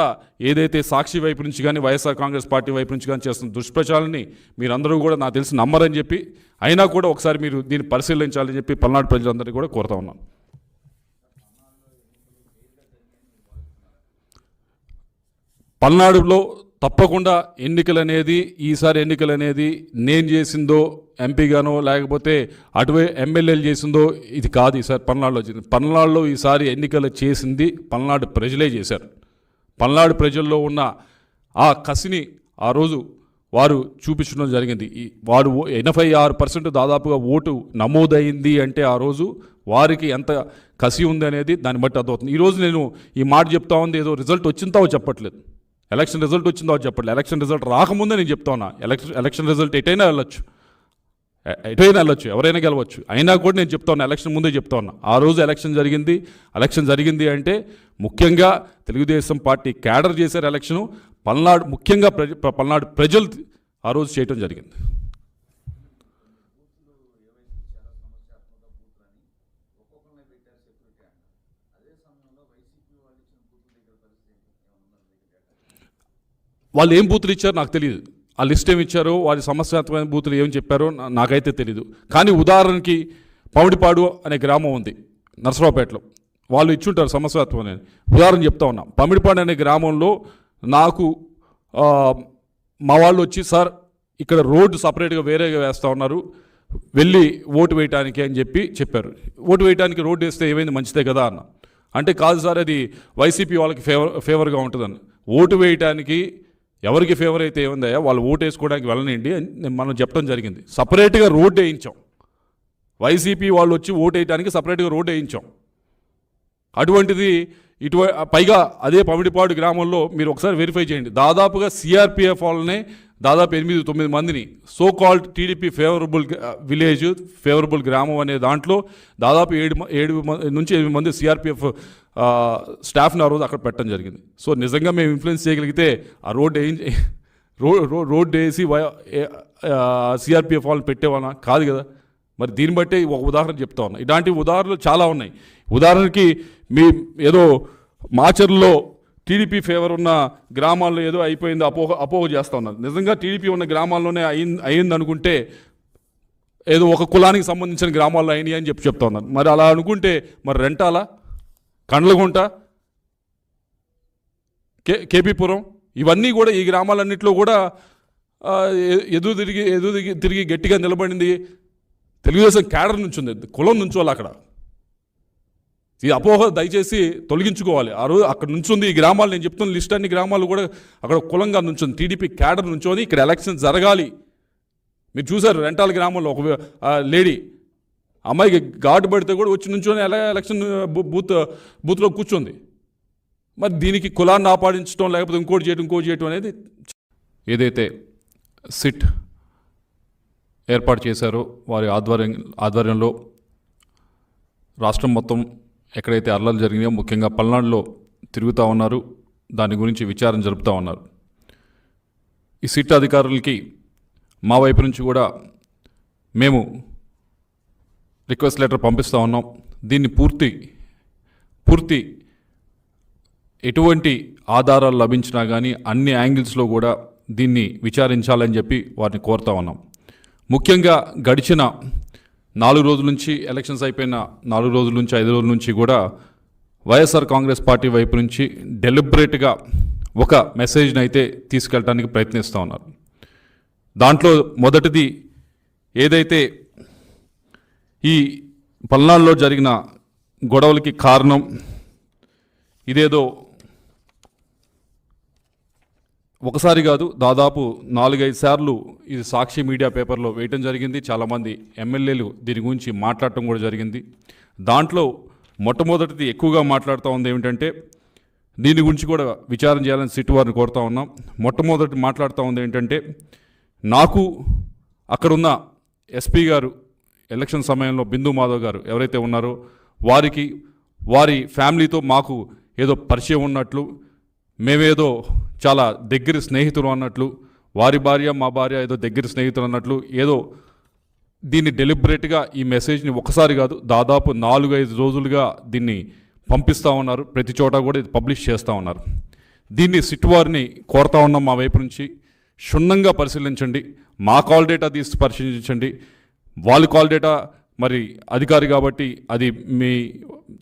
ఏదైతే సాక్షి వైపు నుంచి కానీ వైఎస్ఆర్ కాంగ్రెస్ పార్టీ వైపు నుంచి కానీ చేస్తున్న దుష్ప్రచారాన్ని మీరందరూ కూడా నాకు తెలిసి నమ్మరని చెప్పి, అయినా కూడా ఒకసారి మీరు దీన్ని పరిశీలించాలని చెప్పి పల్నాడు ప్రజలందరినీ కూడా కోరుతా ఉన్నాను. పల్నాడులో తప్పకుండా ఈసారి ఎన్నికలు అనేది నేను చేసిందో ఎంపీగానో లేకపోతే అటువే ఎమ్మెల్యేలు చేసిందో ఇది కాదు. ఈసారి పల్నాడులో ఈసారి ఎన్నికలు చేసింది పల్నాడు ప్రజలే చేశారు. పల్నాడు ప్రజల్లో ఉన్న ఆ కసిని ఆ రోజు వారు చూపించడం జరిగింది. వారు 86% దాదాపుగా ఓటు నమోదైంది అంటే ఆ రోజు వారికి ఎంత కసి ఉంది అనేది దాన్ని బట్టి అర్థమవుతుంది. ఈరోజు నేను ఈ మాట చెప్తా ఉంది, ఏదో రిజల్ట్ వచ్చిందో చెప్పట్లేదు, ఎలక్షన్ రిజల్ట్ వచ్చిందో చెప్పట్లేదు. ఎలక్షన్ రిజల్ట్ రాకముందే నేను చెప్తా ఉన్నా, ఎలక్షన్ రిజల్ట్ ఎటైనా వెళ్ళొచ్చు, ఎవరైనా గెలవచ్చు. అయినా కూడా నేను చెప్తా ఉన్నా, ఎలక్షన్ ముందే చెప్తా ఉన్నా. ఆ రోజు ఎలక్షన్ జరిగింది అంటే ముఖ్యంగా తెలుగుదేశం పార్టీ క్యాడర్ చేశారు ఎలక్షను. ముఖ్యంగా పల్నాడు ప్రజలు ఆ రోజు చేయటం జరిగింది. వాళ్ళు ఏం బూతులు ఇచ్చారో నాకు తెలియదు, ఆ లిస్ట్ ఏమి ఇచ్చారో, వారి సమస్యాత్మకమైన బూతులు ఏమి చెప్పారో నాకైతే తెలీదు. కానీ ఉదాహరణకి పమిడిపాడు అనే గ్రామం ఉంది నర్సరావుపేటలో, వాళ్ళు ఇచ్చుంటారు సమస్యాత్మకమైన. ఉదాహరణ చెప్తా ఉన్నా, పమిడిపాడు అనే గ్రామంలో నాకు మా వాళ్ళు వచ్చి, సార్ ఇక్కడ రోడ్డు సపరేట్గా వేరేగా వేస్తూ ఉన్నారు, వెళ్ళి ఓటు వేయటానికి అని చెప్పారు. ఓటు వేయడానికి రోడ్డు వేస్తే ఏమైంది, మంచిదే కదా అన్న. అంటే కాదు సార్, అది వైసీపీ వాళ్ళకి ఫేవర్గా ఉంటుందని. ఓటు వేయటానికి ఎవరికి ఫేవర్ అయితే ఏముందయ్యా, వాళ్ళు ఓటు వేసుకోవడానికి వెళ్ళనండి అని మనం చెప్పడం జరిగింది. సపరేట్గా రోడ్డు వేయించాం, వైసీపీ వాళ్ళు వచ్చి ఓటు వేయడానికి సపరేట్గా రోడ్డు వేయించాం. అటువంటిది పైగా అదే పమిడిపాడు గ్రామంలో మీరు ఒకసారి వెరిఫై చేయండి, దాదాపుగా సిఆర్పిఎఫ్ వాళ్ళనే దాదాపు 8-9 మందిని సో కాల్డ్ టీడీపీ ఫేవరబుల్ గ్రామం అనే దాంట్లో దాదాపు 7 నుంచి 8 మంది సిఆర్పిఎఫ్ స్టాఫ్ని ఆ రోజు అక్కడ పెట్టడం జరిగింది. సో నిజంగా మేము ఇన్ఫ్లుయెన్స్ చేయగలిగితే ఆ రోడ్డు వేసి సిఆర్పిఎఫ్ వాళ్ళని పెట్టేవాళ్ళ కాదు కదా. మరి దీన్ని బట్టి ఒక ఉదాహరణ చెప్తా ఉన్నా, ఇలాంటి ఉదాహరణలు చాలా ఉన్నాయి. ఉదాహరణకి ఏదో మాచర్లో టీడీపీ ఫేవర్ ఉన్న గ్రామాల్లో ఏదో అయిపోయింది అపోహ చేస్తూ ఉన్నారు. నిజంగా టీడీపీ ఉన్న గ్రామాల్లోనే అయింది అనుకుంటే ఏదో ఒక కులానికి సంబంధించిన గ్రామాల్లో అయినాయి అని చెప్తా ఉన్నారు. మరి అలా అనుకుంటే మరి రెంటాల, కండ్లగుంట, కేపీపురం ఇవన్నీ కూడా ఈ గ్రామాలన్నింటిలో కూడా ఎదురు తిరిగి గట్టిగా నిలబడింది తెలుగుదేశం క్యాడర్ నుంచి ఉంది. కులం నుంచోవాలి అక్కడ. ఈ అపోహ దయచేసి తొలగించుకోవాలి. ఆ రోజు అక్కడ నుంచుంది ఈ గ్రామాలు, నేను చెప్తున్న లిస్ట్ అన్ని గ్రామాలు కూడా అక్కడ కులంగా నుంచుంది. టీడీపీ క్యాడర్ నుంచోని ఇక్కడ ఎలక్షన్ జరగాలి. మీరు చూసారు రెంటాల గ్రామంలో ఒక లేడీ అమ్మాయికి ఘాటు పడితే కూడా వచ్చి నుంచొని ఎలక్షన్ బూత్లో కూర్చుంది. మరి దీనికి కులాన్ని ఆపాదించడం లేకపోతే ఇంకోటి చేయడం అనేది ఏదైతే సిట్ ఏర్పాటు చేశారో వారి ఆధ్వర్యంలో రాష్ట్రం మొత్తం ఎక్కడైతే అల్లర్లు జరిగినాయో ముఖ్యంగా పల్నాడులో తిరుగుతూ ఉన్నారు. దాని గురించి విచారణ జరుపుతూ ఉన్నారు. ఈ సిట్ అధికారులకి మా వైపు నుంచి కూడా మేము రిక్వెస్ట్ లెటర్ పంపిస్తూ ఉన్నాం. దీన్ని పూర్తి ఎటువంటి ఆధారాలు లభించినా కానీ అన్ని యాంగిల్స్లో కూడా దీన్ని విచారించాలని చెప్పి వారిని కోరుతా ఉన్నాం. ముఖ్యంగా గడిచిన 4 రోజుల నుంచి, ఎలక్షన్స్ అయిపోయిన 4 రోజుల నుంచి 5 రోజుల నుంచి కూడా వైఎస్ఆర్ కాంగ్రెస్ పార్టీ వైపు నుంచి డెలిబరేట్గా ఒక మెసేజ్ని అయితే తీసుకెళ్ళడానికి ప్రయత్నిస్తూ ఉన్నారు. దాంట్లో మొదటిది ఏదైతే ఈ పల్నాడులో జరిగిన గొడవలకి కారణం ఇదేదో ఒకసారి కాదు, దాదాపు 4-5 సార్లు ఇది సాక్షి మీడియా పేపర్లో వేయటం జరిగింది. చాలామంది ఎమ్మెల్యేలు దీని గురించి మాట్లాడటం కూడా జరిగింది. దాంట్లో మొట్టమొదటిది ఎక్కువగా మాట్లాడుతూ ఉంది ఏమిటంటే, దీని గురించి కూడా విచారణ చేయాలని సిట్ వారిని కోరుతా ఉన్నాం. మొట్టమొదటి మాట్లాడుతూ ఉంది ఏంటంటే, నాకు అక్కడున్న ఎస్పీ గారు ఎలక్షన్ సమయంలో బిందు మాధవ్ గారు ఎవరైతే ఉన్నారో వారికి వారి ఫ్యామిలీతో మాకు ఏదో పరిచయం ఉన్నట్లు, మేమేదో చాలా దగ్గర స్నేహితులు అన్నట్లు, వారి భార్య మా భార్య ఏదో దగ్గర స్నేహితులు అన్నట్లు ఏదో దీన్ని డెలిబరేట్గా ఈ మెసేజ్ని ఒకసారి కాదు దాదాపు 4-5 రోజులుగా దీన్ని పంపిస్తూ ఉన్నారు. ప్రతి చోట కూడా ఇది పబ్లిష్ చేస్తూ ఉన్నారు. దీన్ని సిట్ వారిని కోరుతా ఉన్నాం, మా వైపు నుంచి క్షుణ్ణంగా పరిశీలించండి. మా కాల్ డేటా తీసి పరిశీలించండి. వాళ్ళ కాల్ డేటా మరి అధికారి కాబట్టి అది మీ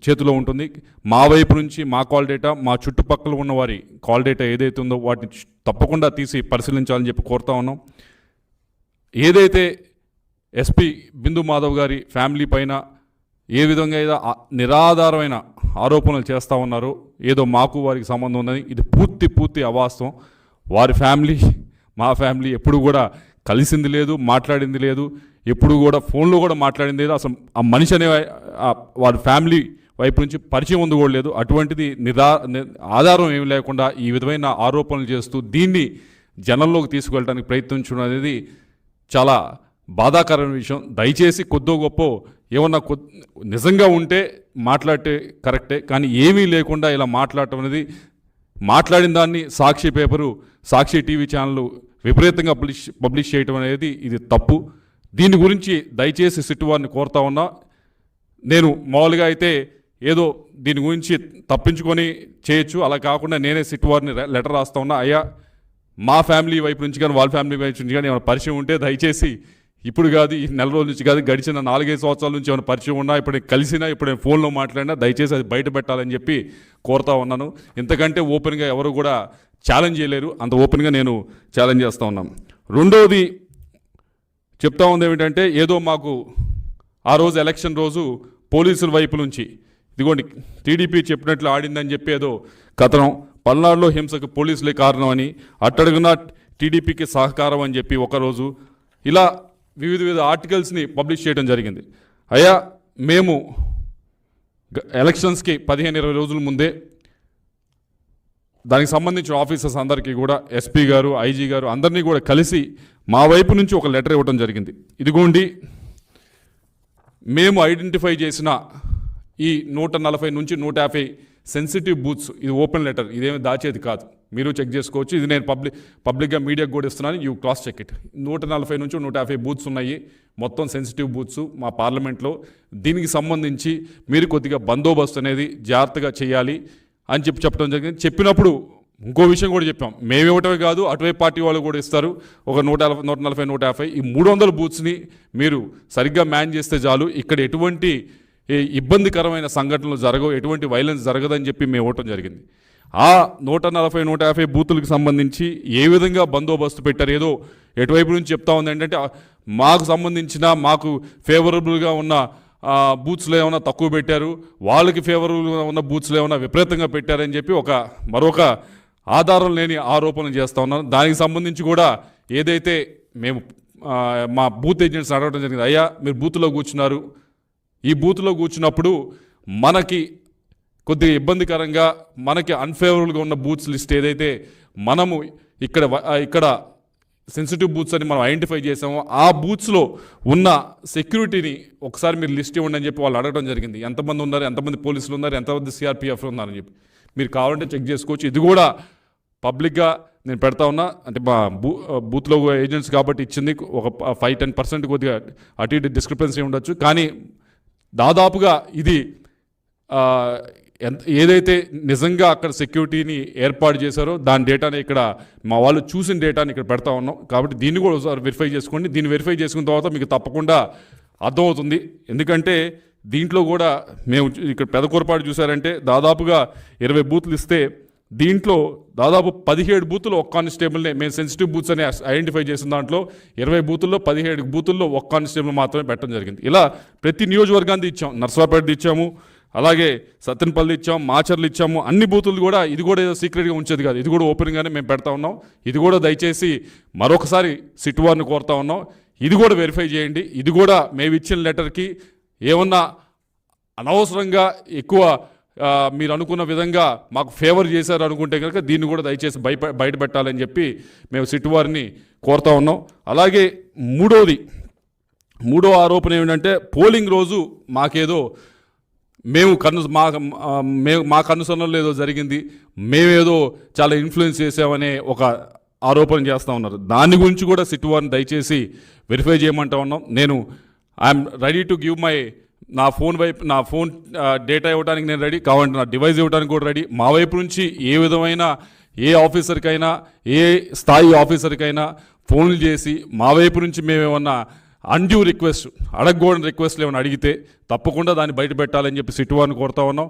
చేతిలో ఉంటుంది. మా వైపు నుంచి మా కాల్ డేటా, మా చుట్టుపక్కల ఉన్న వారి కాల్ డేటా ఏదైతే ఉందో వాటిని తప్పకుండా తీసి పరిశీలించాలని చెప్పి కోరుతా ఉన్నాం. ఏదైతే ఎస్పీ బిందు మాధవ్ గారి ఫ్యామిలీ పైన ఏ విధంగా ఏదో నిరాధారమైన ఆరోపణలు చేస్తూ ఉన్నారో, ఏదో మాకు వారికి సంబంధం ఉందని, ఇది పూర్తి అవాస్తవం. వారి ఫ్యామిలీ మా ఫ్యామిలీ ఎప్పుడు కూడా కలిసింది లేదు, మాట్లాడింది లేదు, ఎప్పుడు కూడా ఫోన్లో కూడా మాట్లాడింది లేదు. అసలు ఆ మనిషి అనే వారి ఫ్యామిలీ వైపు నుంచి పరిచయం ఉంది కూడా లేదు. అటువంటిది ఆధారం ఏమి లేకుండా ఈ విధమైన ఆరోపణలు చేస్తూ దీన్ని జనంలోకి తీసుకువెళ్ళడానికి ప్రయత్నించడం అనేది చాలా బాధాకరమైన విషయం. దయచేసి కొద్దో గొప్ప ఏమన్నా నిజంగా ఉంటే మాట్లాడితే కరెక్టే, కానీ ఏమీ లేకుండా ఇలా మాట్లాడటం అనేది, మాట్లాడిన దాన్ని సాక్షి పేపరు, సాక్షి టీవీ ఛానళ్ళు విపరీతంగా పబ్లిష్ చేయటం అనేది ఇది తప్పు. దీని గురించి దయచేసి సిట్ వారిని కోరుతా ఉన్నా. నేను మామూలుగా అయితే ఏదో దీని గురించి తప్పించుకొని చేయొచ్చు, అలా కాకుండా నేనే సిట్ వారిని లెటర్ రాస్తా ఉన్నా. అయ్యా, మా ఫ్యామిలీ వైపు నుంచి కానీ వాళ్ళ ఫ్యామిలీ వైపు నుంచి కానీ ఏమైనా పరిచయం ఉంటే దయచేసి ఇప్పుడు కాదు, ఈ నెల రోజుల నుంచి కాదు, గడిచిన 4-5 సంవత్సరాల నుంచి ఏమైనా పరిచయం ఉన్నా, ఇప్పుడు కలిసినా, ఇప్పుడు నేను ఫోన్లో మాట్లాడినా దయచేసి అది బయట పెట్టాలని చెప్పి కోరుతా ఉన్నాను. ఇంతకంటే ఓపెన్గా ఎవరు కూడా ఛాలెంజ్ చేయలేరు, అంత ఓపెన్గా నేను ఛాలెంజ్ చేస్తూ ఉన్నాను. రెండవది చెప్తా ఉంది ఏమిటంటే, ఏదో మాకు ఆ రోజు ఎలక్షన్ రోజు పోలీసుల వైపు నుంచి ఇదిగోండి టీడీపీ చెప్పినట్లు ఆడిందని చెప్పి ఏదో కథనం, పల్నాడులో హింసకు పోలీసులే కారణం అని, అట్టడుగున టీడీపీకి సహకారం అని చెప్పి ఒకరోజు ఇలా వివిధ ఆర్టికల్స్ని పబ్లిష్ చేయడం జరిగింది. అయ్యా, మేము ఎలక్షన్స్కి 15-20 రోజుల ముందే దానికి సంబంధించిన ఆఫీసర్స్ అందరికీ కూడా ఎస్పీ గారు, ఐజీ గారు అందరినీ కూడా కలిసి మా వైపు నుంచి ఒక లెటర్ ఇవ్వడం జరిగింది. ఇదిగోండి మేము ఐడెంటిఫై చేసిన ఈ 140 నుంచి 150 సెన్సిటివ్ బూత్స్, ఇది ఓపెన్ లెటర్, ఇదేమి దాచేది కాదు, మీరు చెక్ చేసుకోవచ్చు. ఇది నేను పబ్లిక్గా మీడియాకు కూడా ఇస్తున్నాను, యూ క్రాస్ చెక్ ఇట్. 140 నుంచి 150 బూత్స్ ఉన్నాయి, మొత్తం సెన్సిటివ్ బూత్స్ మా పార్లమెంట్లో. దీనికి సంబంధించి మీరు కొద్దిగా బందోబస్తు అనేది జాగ్రత్తగా చేయాలి అని చెప్పడం జరిగింది. చెప్పినప్పుడు ఇంకో విషయం కూడా చెప్పాం, మేము ఇవ్వటమే కాదు అటువైపు పార్టీ వాళ్ళు కూడా ఇస్తారు, ఒక 140, 140, 150 ఈ 300 బూత్స్ని మీరు సరిగ్గా మ్యాన్ చేస్తే చాలు, ఇక్కడ ఎటువంటి ఇబ్బందికరమైన సంఘటనలు జరగవు, ఎటువంటి వైలెన్స్ జరగదని చెప్పి మేము ఇవ్వటం జరిగింది. ఆ 140, 150 బూతులకు సంబంధించి ఏ విధంగా బందోబస్తు పెట్టారు, ఏదో ఎటువైపు నుంచి చెప్తా ఉంది ఏంటంటే మాకు సంబంధించిన మాకు ఫేవరబుల్గా ఉన్న బూత్స్లో ఏమైనా తక్కువ పెట్టారు, వాళ్ళకి ఫేవరబుల్గా ఉన్న బూత్స్లో ఏమైనా విపరీతంగా పెట్టారని చెప్పి మరొక ఆధారం లేని ఆరోపణలు చేస్తూ ఉన్నాను. దానికి సంబంధించి కూడా ఏదైతే మేము మా బూత్ ఏజెంట్స్ అడగడం జరిగింది, అయ్యా మీరు బూత్లో కూర్చున్నారు, ఈ బూత్లో కూర్చున్నప్పుడు మనకి కొద్దిగా ఇబ్బందికరంగా మనకి అన్ఫేవరబుల్గా ఉన్న బూత్స్ లిస్ట్ ఏదైతే మనము ఇక్కడ సెన్సిటివ్ బూత్స్ అని మనం ఐడెంటిఫై చేసామో ఆ బూత్స్లో ఉన్న సెక్యూరిటీని ఒకసారి మీరు లిస్ట్ ఇవ్వండి అని చెప్పి వాళ్ళు అడగడం జరిగింది. ఎంతమంది ఉన్నారు, ఎంతమంది పోలీసులు ఉన్నారు, ఎంతమంది సిఆర్పిఎఫ్ ఉన్నారని చెప్పి మీరు కావాలంటే చెక్ చేసుకోవచ్చు. ఇది కూడా పబ్లిక్గా నేను పెడతా ఉన్నా, అంటే మా బూత్లో ఏజెంట్స్ కాబట్టి ఇచ్చింది ఒక 5-10% కొద్దిగా అటు ఇటు డిస్క్రిపెన్సీ ఉండొచ్చు, కానీ దాదాపుగా ఇది ఏదైతే నిజంగా అక్కడ సెక్యూరిటీని ఏర్పాటు చేశారో దాని డేటాని ఇక్కడ మా వాళ్ళు చూసిన డేటాని ఇక్కడ పెడతా ఉన్నాం. కాబట్టి దీన్ని కూడా ఒకసారి వెరిఫై చేసుకోండి. దీన్ని వెరిఫై చేసుకున్న తర్వాత మీకు తప్పకుండా అర్థమవుతుంది. ఎందుకంటే దీంట్లో కూడా మేము ఇక్కడ పెదకూరపాటు చూసారంటే దాదాపుగా 20 బూత్లు ఇస్తే దీంట్లో దాదాపు 17 బూతులు ఒక కానిస్టేబుల్నే మేము సెన్సిటివ్ బూత్స్ అని ఐడెంటిఫై చేసిన దాంట్లో 20 బూతుల్లో 17 బూతుల్లో ఒక కానిస్టేబుల్ మాత్రమే పెట్టడం జరిగింది. ఇలా ప్రతి నియోజకవర్గాన్ని ఇచ్చాం, నర్సరావుపేట ఇచ్చాము, అలాగే సత్తెనపల్లి ఇచ్చాం, మాచర్లు ఇచ్చాము, అన్ని బూతులు కూడా ఇది కూడా ఏదో సీక్రెట్గా ఉంచేది కాదు, ఇది కూడా ఓపెన్గానే మేము పెడతా ఉన్నాం. ఇది కూడా దయచేసి మరొకసారి సిట్ వారిని కోరుతా ఉన్నాం, ఇది కూడా వెరిఫై చేయండి. ఇది కూడా మేము ఇచ్చిన లెటర్కి ఏమన్నా అనవసరంగా ఎక్కువ మీరు అనుకున్న విధంగా మాకు ఫేవర్ చేశారు అనుకుంటే కనుక దీన్ని కూడా దయచేసి బయట పెట్టాలని చెప్పి మేము సిట్ వారిని కోరుతా ఉన్నాం. అలాగే మూడో ఆరోపణ ఏమిటంటే పోలింగ్ రోజు మాకేదో మా కనుసన్నలో ఏదో జరిగింది, మేమేదో చాలా ఇన్ఫ్లుయెన్స్ చేసామనే ఒక ఆరోపణ చేస్తూ ఉన్నారు. దాని గురించి కూడా సిట్ వారిని దయచేసి వెరిఫై చేయమంటా ఉన్నాం. నేను ఐఎమ్ రెడీ టు గివ్ నా ఫోన్ డేటా ఇవ్వడానికి నేను రెడీ, కావాలంటే నా డివైస్ ఇవ్వడానికి కూడా రెడీ. మా వైపు నుంచి ఏ విధమైన ఏ ఆఫీసర్కైనా ఏ స్థాయి ఆఫీసర్కైనా ఫోన్లు చేసి మా వైపు నుంచి మేమేమన్నా అన్డ్యూ రిక్వెస్ట్ అడగకూడని రిక్వెస్ట్లు ఏమైనా అడిగితే తప్పకుండా దాన్ని బయట పెట్టాలని చెప్పి సిట్ వారిని కోరుతా ఉన్నాం.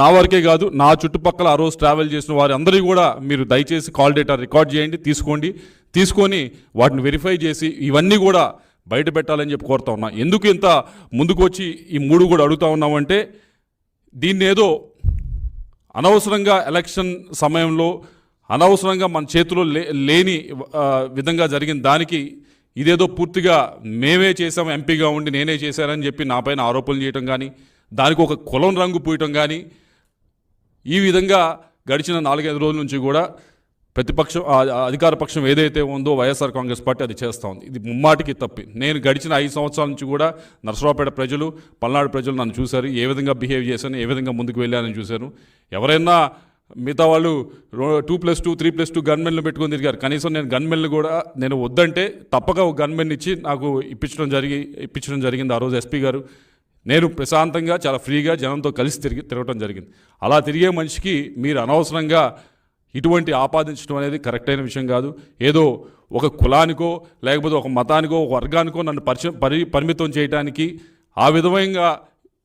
నా వరకే కాదు, నా చుట్టుపక్కల ఆ రోజు ట్రావెల్ చేసిన వారి అందరికీ కూడా మీరు దయచేసి కాల్ డేటా రికార్డ్ చేయండి, తీసుకొని వాటిని వెరిఫై చేసి ఇవన్నీ కూడా బయట పెట్టాలని చెప్పి కోరుతా ఉన్నా. ఎందుకు ఇంత ముందుకు వచ్చి ఈ 3 కూడా అడుగుతా ఉన్నామంటే దీన్ని ఏదో అనవసరంగా ఎలక్షన్ సమయంలో అనవసరంగా మన చేతిలో లేని విధంగా జరిగిన దానికి ఇదేదో పూర్తిగా మేమే చేసాం, ఎంపీగా ఉండి నేనే చేశానని చెప్పి నా పైన ఆరోపణలు చేయటం కానీ, దానికి ఒక కులం రంగు పూయటం కానీ, ఈ విధంగా గడిచిన 4-5 రోజుల నుంచి కూడా ప్రతిపక్షం అధికార పక్షం ఏదైతే ఉందో వైఎస్ఆర్ కాంగ్రెస్ పార్టీ అది చేస్తూ ఉంది. ఇది ముమ్మాటికి తప్పి. నేను గడిచిన 5 సంవత్సరాల నుంచి కూడా నరసరావుపేట ప్రజలు, పల్నాడు ప్రజలు నన్ను చూశారు, ఏ విధంగా బిహేవ్ చేశాను, ఏ విధంగా ముందుకు వెళ్ళానని చూశాను. ఎవరైనా మిగతా వాళ్ళు 2+2 3+2 గన్మెన్లు పెట్టుకొని తిరిగారు. కనీసం నేను గన్మెన్లు కూడా నేను వద్దంటే తప్పక ఒక గన్మెన్ ఇచ్చి నాకు ఇప్పించడం జరిగింది ఆ రోజు ఎస్పీ గారు. నేను ప్రశాంతంగా చాలా ఫ్రీగా జనంతో కలిసి తిరగటం జరిగింది. అలా తిరిగే మనిషికి మీరు అనవసరంగా ఇటువంటి ఆపాదించడం అనేది కరెక్ట్ అయిన విషయం కాదు. ఏదో ఒక కులానికో లేకపోతే ఒక మతానికో ఒక వర్గానికో నన్ను పరిమితం చేయడానికి ఆ విధంగా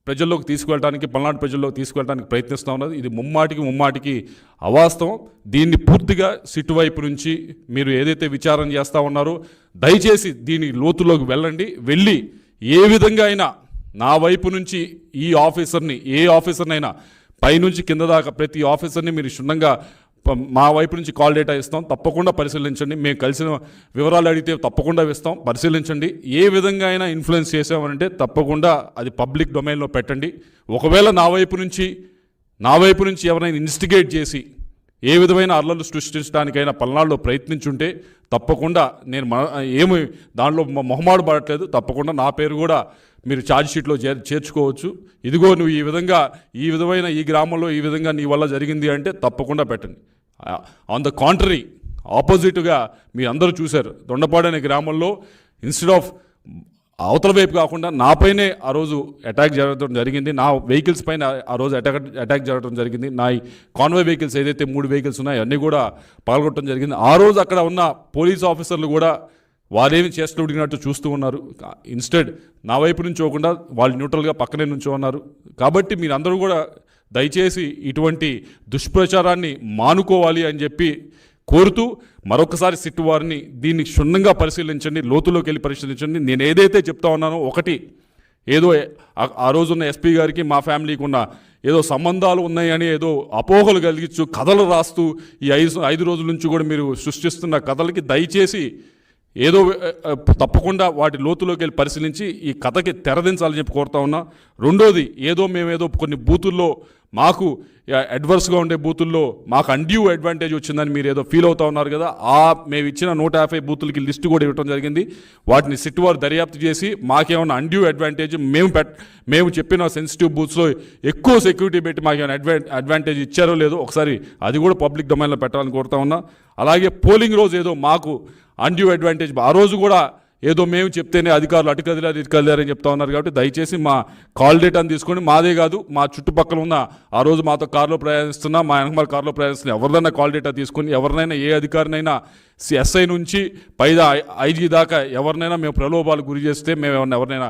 ప్రజల్లోకి తీసుకువెళ్ళడానికి, పల్నాడు ప్రజల్లోకి తీసుకువెళ్ళడానికి ప్రయత్నిస్తూ ఉన్నది. ఇది ముమ్మాటికి అవాస్తవం. దీన్ని పూర్తిగా సిట్ వైపు నుంచి మీరు ఏదైతే విచారణ చేస్తూ ఉన్నారో దయచేసి దీని లోతులోకి వెళ్ళి ఏ విధంగా అయినా నా వైపు నుంచి ఈ ఆఫీసర్ని, ఏ ఆఫీసర్నైనా పైనుంచి కింద దాకా ప్రతి ఆఫీసర్ని మీరు క్షుణ్ణంగా మా వైపు నుంచి కాల్ డేటా ఇస్తాం, తప్పకుండా పరిశీలించండి. మేము కలిసిన వివరాలు అడిగితే తప్పకుండా ఇస్తాం, పరిశీలించండి. ఏ విధంగా అయినా ఇన్ఫ్లుయెన్స్ చేసామనంటే తప్పకుండా అది పబ్లిక్ డొమైన్లో పెట్టండి. ఒకవేళ నా వైపు నుంచి ఎవరైనా ఇన్వెస్టిగేట్ చేసి ఏ విధమైన అల్లర్లు సృష్టించడానికైనా పల్నాడులో ప్రయత్నించుంటే తప్పకుండా నేను ఏమి దాంట్లో మొహమాటు పడట్లేదు, తప్పకుండా నా పేరు కూడా మీరు ఛార్జ్ షీట్లో చేర్చుకోవచ్చు. ఇదిగో నువ్వు ఈ విధమైన ఈ గ్రామంలో ఈ విధంగా నీ వల్ల జరిగింది అంటే తప్పకుండా పెట్టండి. ఆన్ ద కాంట్రరీ ఆపోజిట్గా మీరు అందరూ చూశారు, దొండపాడు అనే గ్రామంలో ఇన్స్టెడ్ ఆఫ్ అవతల వైపు కాకుండా నాపైనే ఆ రోజు అటాక్ జరగడం జరిగింది. నా వెహికల్స్ పైన ఆ రోజు అటాక్ జరగడం జరిగింది. నా కాన్వాయ్ వెహికల్స్ ఏదైతే 3 వెహికల్స్ ఉన్నాయో అన్నీ కూడా పగలగొట్టడం జరిగింది. ఆ రోజు అక్కడ ఉన్న పోలీస్ ఆఫీసర్లు కూడా వారేమి చేస్తూ ఉడిగినట్టు చూస్తూ ఉన్నారు. ఇన్స్టెడ్ నా వైపు నుంచి పోకుండా వాళ్ళు న్యూట్రల్గా పక్కనే నుంచో ఉన్నారు. కాబట్టి మీరందరూ కూడా దయచేసి ఇటువంటి దుష్ప్రచారాన్ని మానుకోవాలి అని చెప్పి కోరుతూ మరొకసారి సిట్టు వారిని దీన్ని క్షుణ్ణంగా పరిశీలించండి, లోతులోకి వెళ్ళి పరిశీలించండి. నేను ఏదైతే చెప్తా ఉన్నానో, ఒకటి ఏదో ఆ రోజున్న ఎస్పీ గారికి మా ఫ్యామిలీకి ఉన్న ఏదో సంబంధాలు ఉన్నాయని ఏదో అపోహలు కలిగించు కథలు రాస్తూ ఈ 5 రోజుల నుంచి కూడా మీరు సృష్టిస్తున్న కథలకి దయచేసి ఏదో తప్పకుండా వాటి లోతులోకి వెళ్ళి పరిశీలించి ఈ కథకి తెరదించాలని చెప్పి కోరుతా ఉన్నా. రెండోది, మేమేదో కొన్ని బూతుల్లో మాకు అడ్వర్స్గా ఉండే బూతుల్లో మాకు అన్డ్యూ అడ్వాంటేజ్ వచ్చిందని మీరు ఏదో ఫీల్ అవుతా ఉన్నారు కదా. మేము ఇచ్చిన 150 బూతులకి లిస్టు కూడా ఇవ్వడం జరిగింది. వాటిని సిట్ వారు దర్యాప్తు చేసి మాకేమైనా అన్డ్యూ అడ్వాంటేజ్ మేము చెప్పిన సెన్సిటివ్ బూత్స్లో ఎక్కువ సెక్యూరిటీ పెట్టి మాకేమైనా అడ్వాంటేజ్ ఇచ్చారో లేదో ఒకసారి అది కూడా పబ్లిక్ డొమైన్లో పెట్టాలని కోరుతా ఉన్నా. అలాగే పోలింగ్ రోజు ఏదో మాకు అన్డ్యూ అడ్వాంటేజ్, ఆ రోజు కూడా ఏదో మేము చెప్తేనే అధికారులు అటు కదిలారని చెప్తా ఉన్నారు. కాబట్టి దయచేసి మా కాల్ డేటాను తీసుకొని, మాదే కాదు మా చుట్టుపక్కల ఉన్న ఆ రోజు మాతో కారులో ప్రయాణిస్తున్నా, మా వెనకమాల కారులో ప్రయాణిస్తున్నా ఎవరినైనా కాల్ డేటా తీసుకొని, ఎవరినైనా ఏ అధికారినైనా ఎస్ఐ నుంచి పైదా ఐజీ దాకా ఎవరినైనా మేము ప్రలోభాలకు గురి చేస్తే, మేము ఎవరినైనా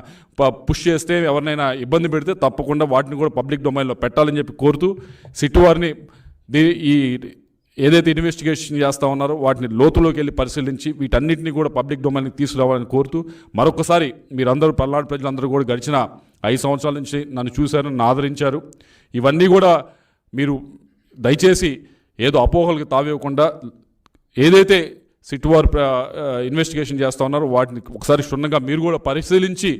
పుష్ చేస్తే, ఎవరినైనా ఇబ్బంది పెడితే తప్పకుండా వాటిని కూడా పబ్లిక్ డొమైన్లో పెట్టాలని చెప్పి కోరుతూ, సిట్టు వారిని ఈ ఏదైతే ఇన్వెస్టిగేషన్ చేస్తూ ఉన్నారో వాటిని లోతులోకి వెళ్ళి పరిశీలించి వీటన్నిటిని కూడా పబ్లిక్ డొమైన్కి తీసుకురావాలని కోరుతూ, మరొకసారి మీరందరూ పల్నాడు ప్రజలందరూ కూడా గడిచిన 5 సంవత్సరాల నుంచి నన్ను చూశారు, నన్ను ఆదరించారు. ఇవన్నీ కూడా మీరు దయచేసి ఏదో అపోహలకు తావివ్వకుండా ఏదైతే సిట్ వారు ఇన్వెస్టిగేషన్ చేస్తూ ఉన్నారో వాటిని ఒకసారి క్షుణ్ణంగా మీరు కూడా పరిశీలించి,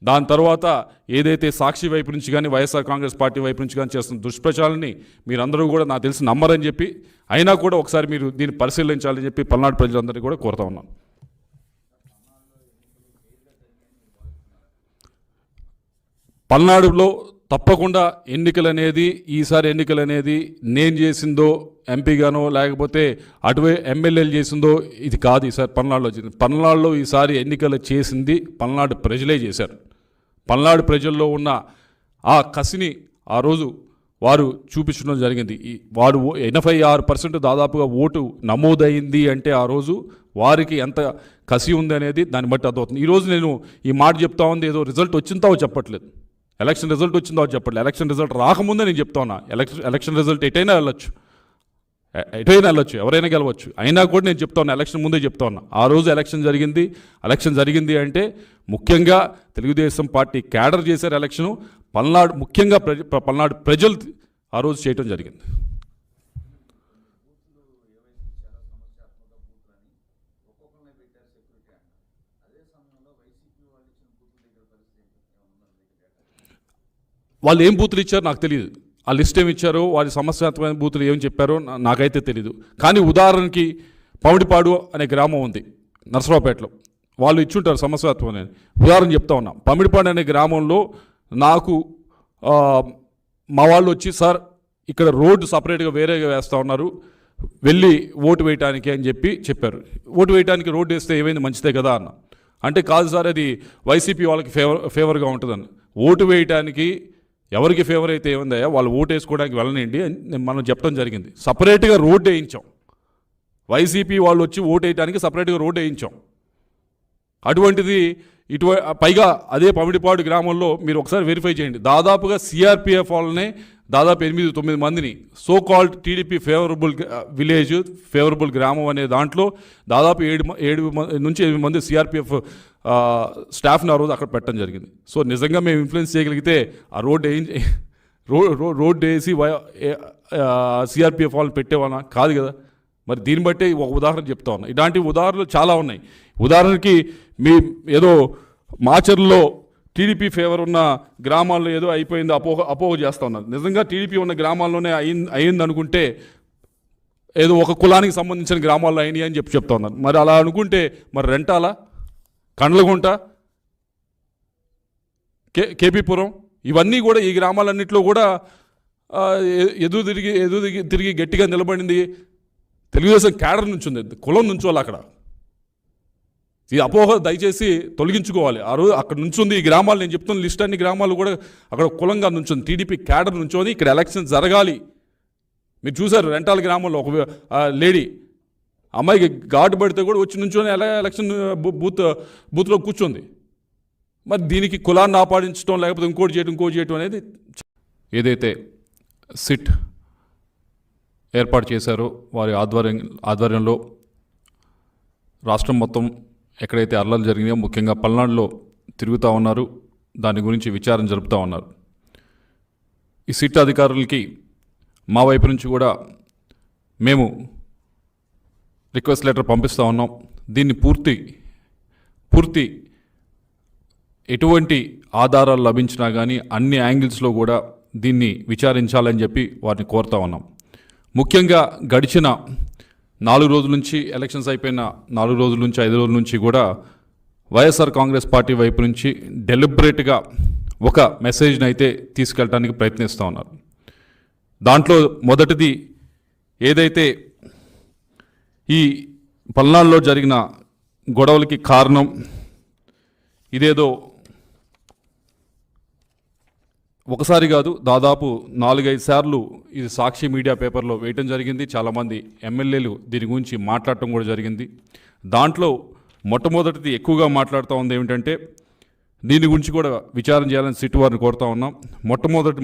దాని తర్వాత ఏదైతే సాక్షి వైపు నుంచి కానీ వైఎస్ఆర్ కాంగ్రెస్ పార్టీ వైపు నుంచి కానీ చేస్తున్న దుష్ప్రచారాన్ని మీరందరూ కూడా నాకు తెలిసి నమ్మరని చెప్పి, అయినా కూడా ఒకసారి మీరు దీన్ని పరిశీలించాలని చెప్పి పల్నాడు ప్రజలందరినీ కూడా కోరుతా ఉన్నాను. పల్నాడులో తప్పకుండా ఈసారి ఎన్నికలు అనేది నేను చేసిందో ఎంపీగానో లేకపోతే అటువే ఎమ్మెల్యేలు చేసిందో ఇది కాదు. ఈసారి పల్నాడులో ఈసారి ఎన్నికలు చేసింది పల్నాడు ప్రజలే చేశారు. పల్నాడు ప్రజల్లో ఉన్న ఆ కసిని ఆ రోజు వారు చూపించడం జరిగింది. వారు 86% దాదాపుగా ఓటు నమోదైంది అంటే ఆ రోజు వారికి ఎంత కసి ఉంది అనేది దాన్ని బట్టి అర్థమవుతుంది. ఈరోజు నేను ఈ మాట చెప్తా ఉంది, ఏదో రిజల్ట్ వచ్చిందో చెప్పట్లేదు, ఎలక్షన్ రిజల్ట్ వచ్చిందో చెప్పట్లేదు. ఎలక్షన్ రిజల్ట్ రాకముందే నేను చెప్తా ఉన్నా, ఎలక్షన్ రిజల్ట్ ఎటైనా వెళ్ళొచ్చు, ఎవరైనా గెలవచ్చు. అయినా కూడా నేను చెప్తా ఉన్నా, ఎలక్షన్ ముందే చెప్తా ఉన్నా. ఆ రోజు ఎలక్షన్ జరిగింది అంటే ముఖ్యంగా తెలుగుదేశం పార్టీ క్యాడర్ చేశారు ఎలక్షను. ముఖ్యంగా పల్నాడు ప్రజలు ఆ రోజు చేయటం జరిగింది. వాళ్ళు ఏం బూతులు ఇచ్చారో నాకు తెలియదు, ఆ లిస్ట్ ఏమి ఇచ్చారో, వారి సమస్యాత్మకమైన బూతులు ఏమి చెప్పారో నాకైతే తెలీదు. కానీ ఉదాహరణకి పమిడిపాడు అనే గ్రామం ఉంది నర్సరావుపేటలో, వాళ్ళు ఇచ్చుంటారు సమస్యాత్మకమైన. ఉదాహరణ చెప్తా ఉన్నా, పమిడిపాడు అనే గ్రామంలో నాకు మా వాళ్ళు వచ్చి, సార్ ఇక్కడ రోడ్డు సపరేట్గా వేరేగా వేస్తూ ఉన్నారు, వెళ్ళి ఓటు వేయటానికి అని చెప్పారు. ఓటు వేయడానికి రోడ్డు వేస్తే ఏమైంది, మంచిదే కదా అన్న. అంటే కాదు సార్, అది వైసీపీ వాళ్ళకి ఫేవర్గా ఉంటుందని. ఓటు వేయటానికి ఎవరికి ఫేవర్ అయితే ఏముందయ్యా, వాళ్ళు ఓటు వేసుకోవడానికి వెళ్ళనండి అని మనం చెప్పడం జరిగింది. సపరేట్గా రోడ్డు వేయించాం, వైసీపీ వాళ్ళు వచ్చి ఓటు వేయడానికి సపరేట్గా రోడ్డు వేయించాం. అటువంటిది పైగా అదే పమిడిపాడు గ్రామంలో మీరు ఒకసారి వెరిఫై చేయండి, దాదాపుగా సిఆర్పిఎఫ్ వాళ్ళనే దాదాపు 8-9 మందిని సో కాల్డ్ టీడీపీ ఫేవరబుల్ గ్రామం అనే దాంట్లో దాదాపు 7 నుంచి 8 మంది సిఆర్పిఎఫ్ స్టాఫ్ని ఆ రోజు అక్కడ పెట్టడం జరిగింది. సో నిజంగా మేము ఇన్ఫ్లుయెన్స్ చేయగలిగితే ఆ రోడ్డు వేసి సిఆర్పిఎఫ్ వాళ్ళు పెట్టేవాళ్ళ కాదు కదా. మరి దీన్ని బట్టే ఒక ఉదాహరణ చెప్తా ఉన్నా. ఇలాంటి ఉదాహరణలు చాలా ఉన్నాయి. ఉదాహరణకి ఏదో మాచర్లో టీడీపీ ఫేవర్ ఉన్న గ్రామాల్లో ఏదో అయిపోయింది అపోహ చేస్తూ ఉన్నారు. నిజంగా టీడీపీ ఉన్న గ్రామాల్లోనే అయింది అనుకుంటే ఏదో ఒక కులానికి సంబంధించిన గ్రామాల్లో అయినాయి అని చెప్తా ఉన్నారు. మరి అలా అనుకుంటే మరి రెంటాల, కండ్లగుంట, కేపీపురం ఇవన్నీ కూడా ఈ గ్రామాలన్నింటిలో కూడా ఎదురు తిరిగి గట్టిగా నిలబడింది తెలుగుదేశం క్యాడర్ నుంచి ఉంది, కులం నుంచి వాళ్ళు అక్కడ. ఈ అపోహ దయచేసి తొలగించుకోవాలి. ఆ రోజు అక్కడ నుంచుంది ఈ గ్రామాలు, నేను చెప్తున్న లిస్ట్ అన్ని గ్రామాలు కూడా అక్కడ కులంగా నుంచుంది, టీడీపీ క్యాడర్ నుంచోని ఇక్కడ ఎలక్షన్ జరగాలి. మీరు చూశారు రెంటాల గ్రామంలో ఒక లేడీ అమ్మాయికి ఘాటు పడితే కూడా వచ్చి నుంచొని ఎలక్షన్ బూత్లో కూర్చుంది. మరి దీనికి కులాన్ని ఆపాదించడం లేకపోతే ఇంకోటి చేయడం అనేది ఏదైతే సిట్ ఏర్పాటు చేశారో వారి ఆధ్వర్యంలో రాష్ట్రం మొత్తం ఎక్కడైతే అల్లర్లు జరిగినాయో ముఖ్యంగా పల్నాడులో తిరుగుతూ ఉన్నారు, దాని గురించి విచారణ జరుపుతూ ఉన్నారు. ఈ సిట్ అధికారులకి మా వైపు నుంచి కూడా మేము రిక్వెస్ట్ లెటర్ పంపిస్తూ ఉన్నాం. దీన్ని పూర్తి ఎటువంటి ఆధారాలు లభించినా కానీ అన్ని యాంగిల్స్లో కూడా దీన్ని విచారించాలని చెప్పి వారిని కోరుతా ఉన్నాం. ముఖ్యంగా గడిచిన 4 రోజుల నుంచి, ఎలక్షన్స్ అయిపోయిన 4 రోజుల నుంచి 5 రోజుల నుంచి కూడా వైఎస్ఆర్ కాంగ్రెస్ పార్టీ వైపు నుంచి డెలిబరేట్గా ఒక మెసేజ్ని అయితే తీసుకెళ్ళడానికి ప్రయత్నిస్తూ ఉన్నారు. దాంట్లో మొదటిది ఏదైతే ఈ పల్నాడులో జరిగిన గొడవలకి కారణం ఇదేదో ఒకసారి కాదు, దాదాపు 4-5 సార్లు ఇది సాక్షి మీడియా పేపర్లో వేయటం జరిగింది. చాలామంది ఎమ్మెల్యేలు దీని గురించి మాట్లాడటం కూడా జరిగింది. దాంట్లో మొట్టమొదటిది ఎక్కువగా మాట్లాడుతూ ఉంది ఏమిటంటే దీని గురించి కూడా విచారణ చేయాలని సిట్ వారిని కోరుతా ఉన్నాం. మొట్టమొదటి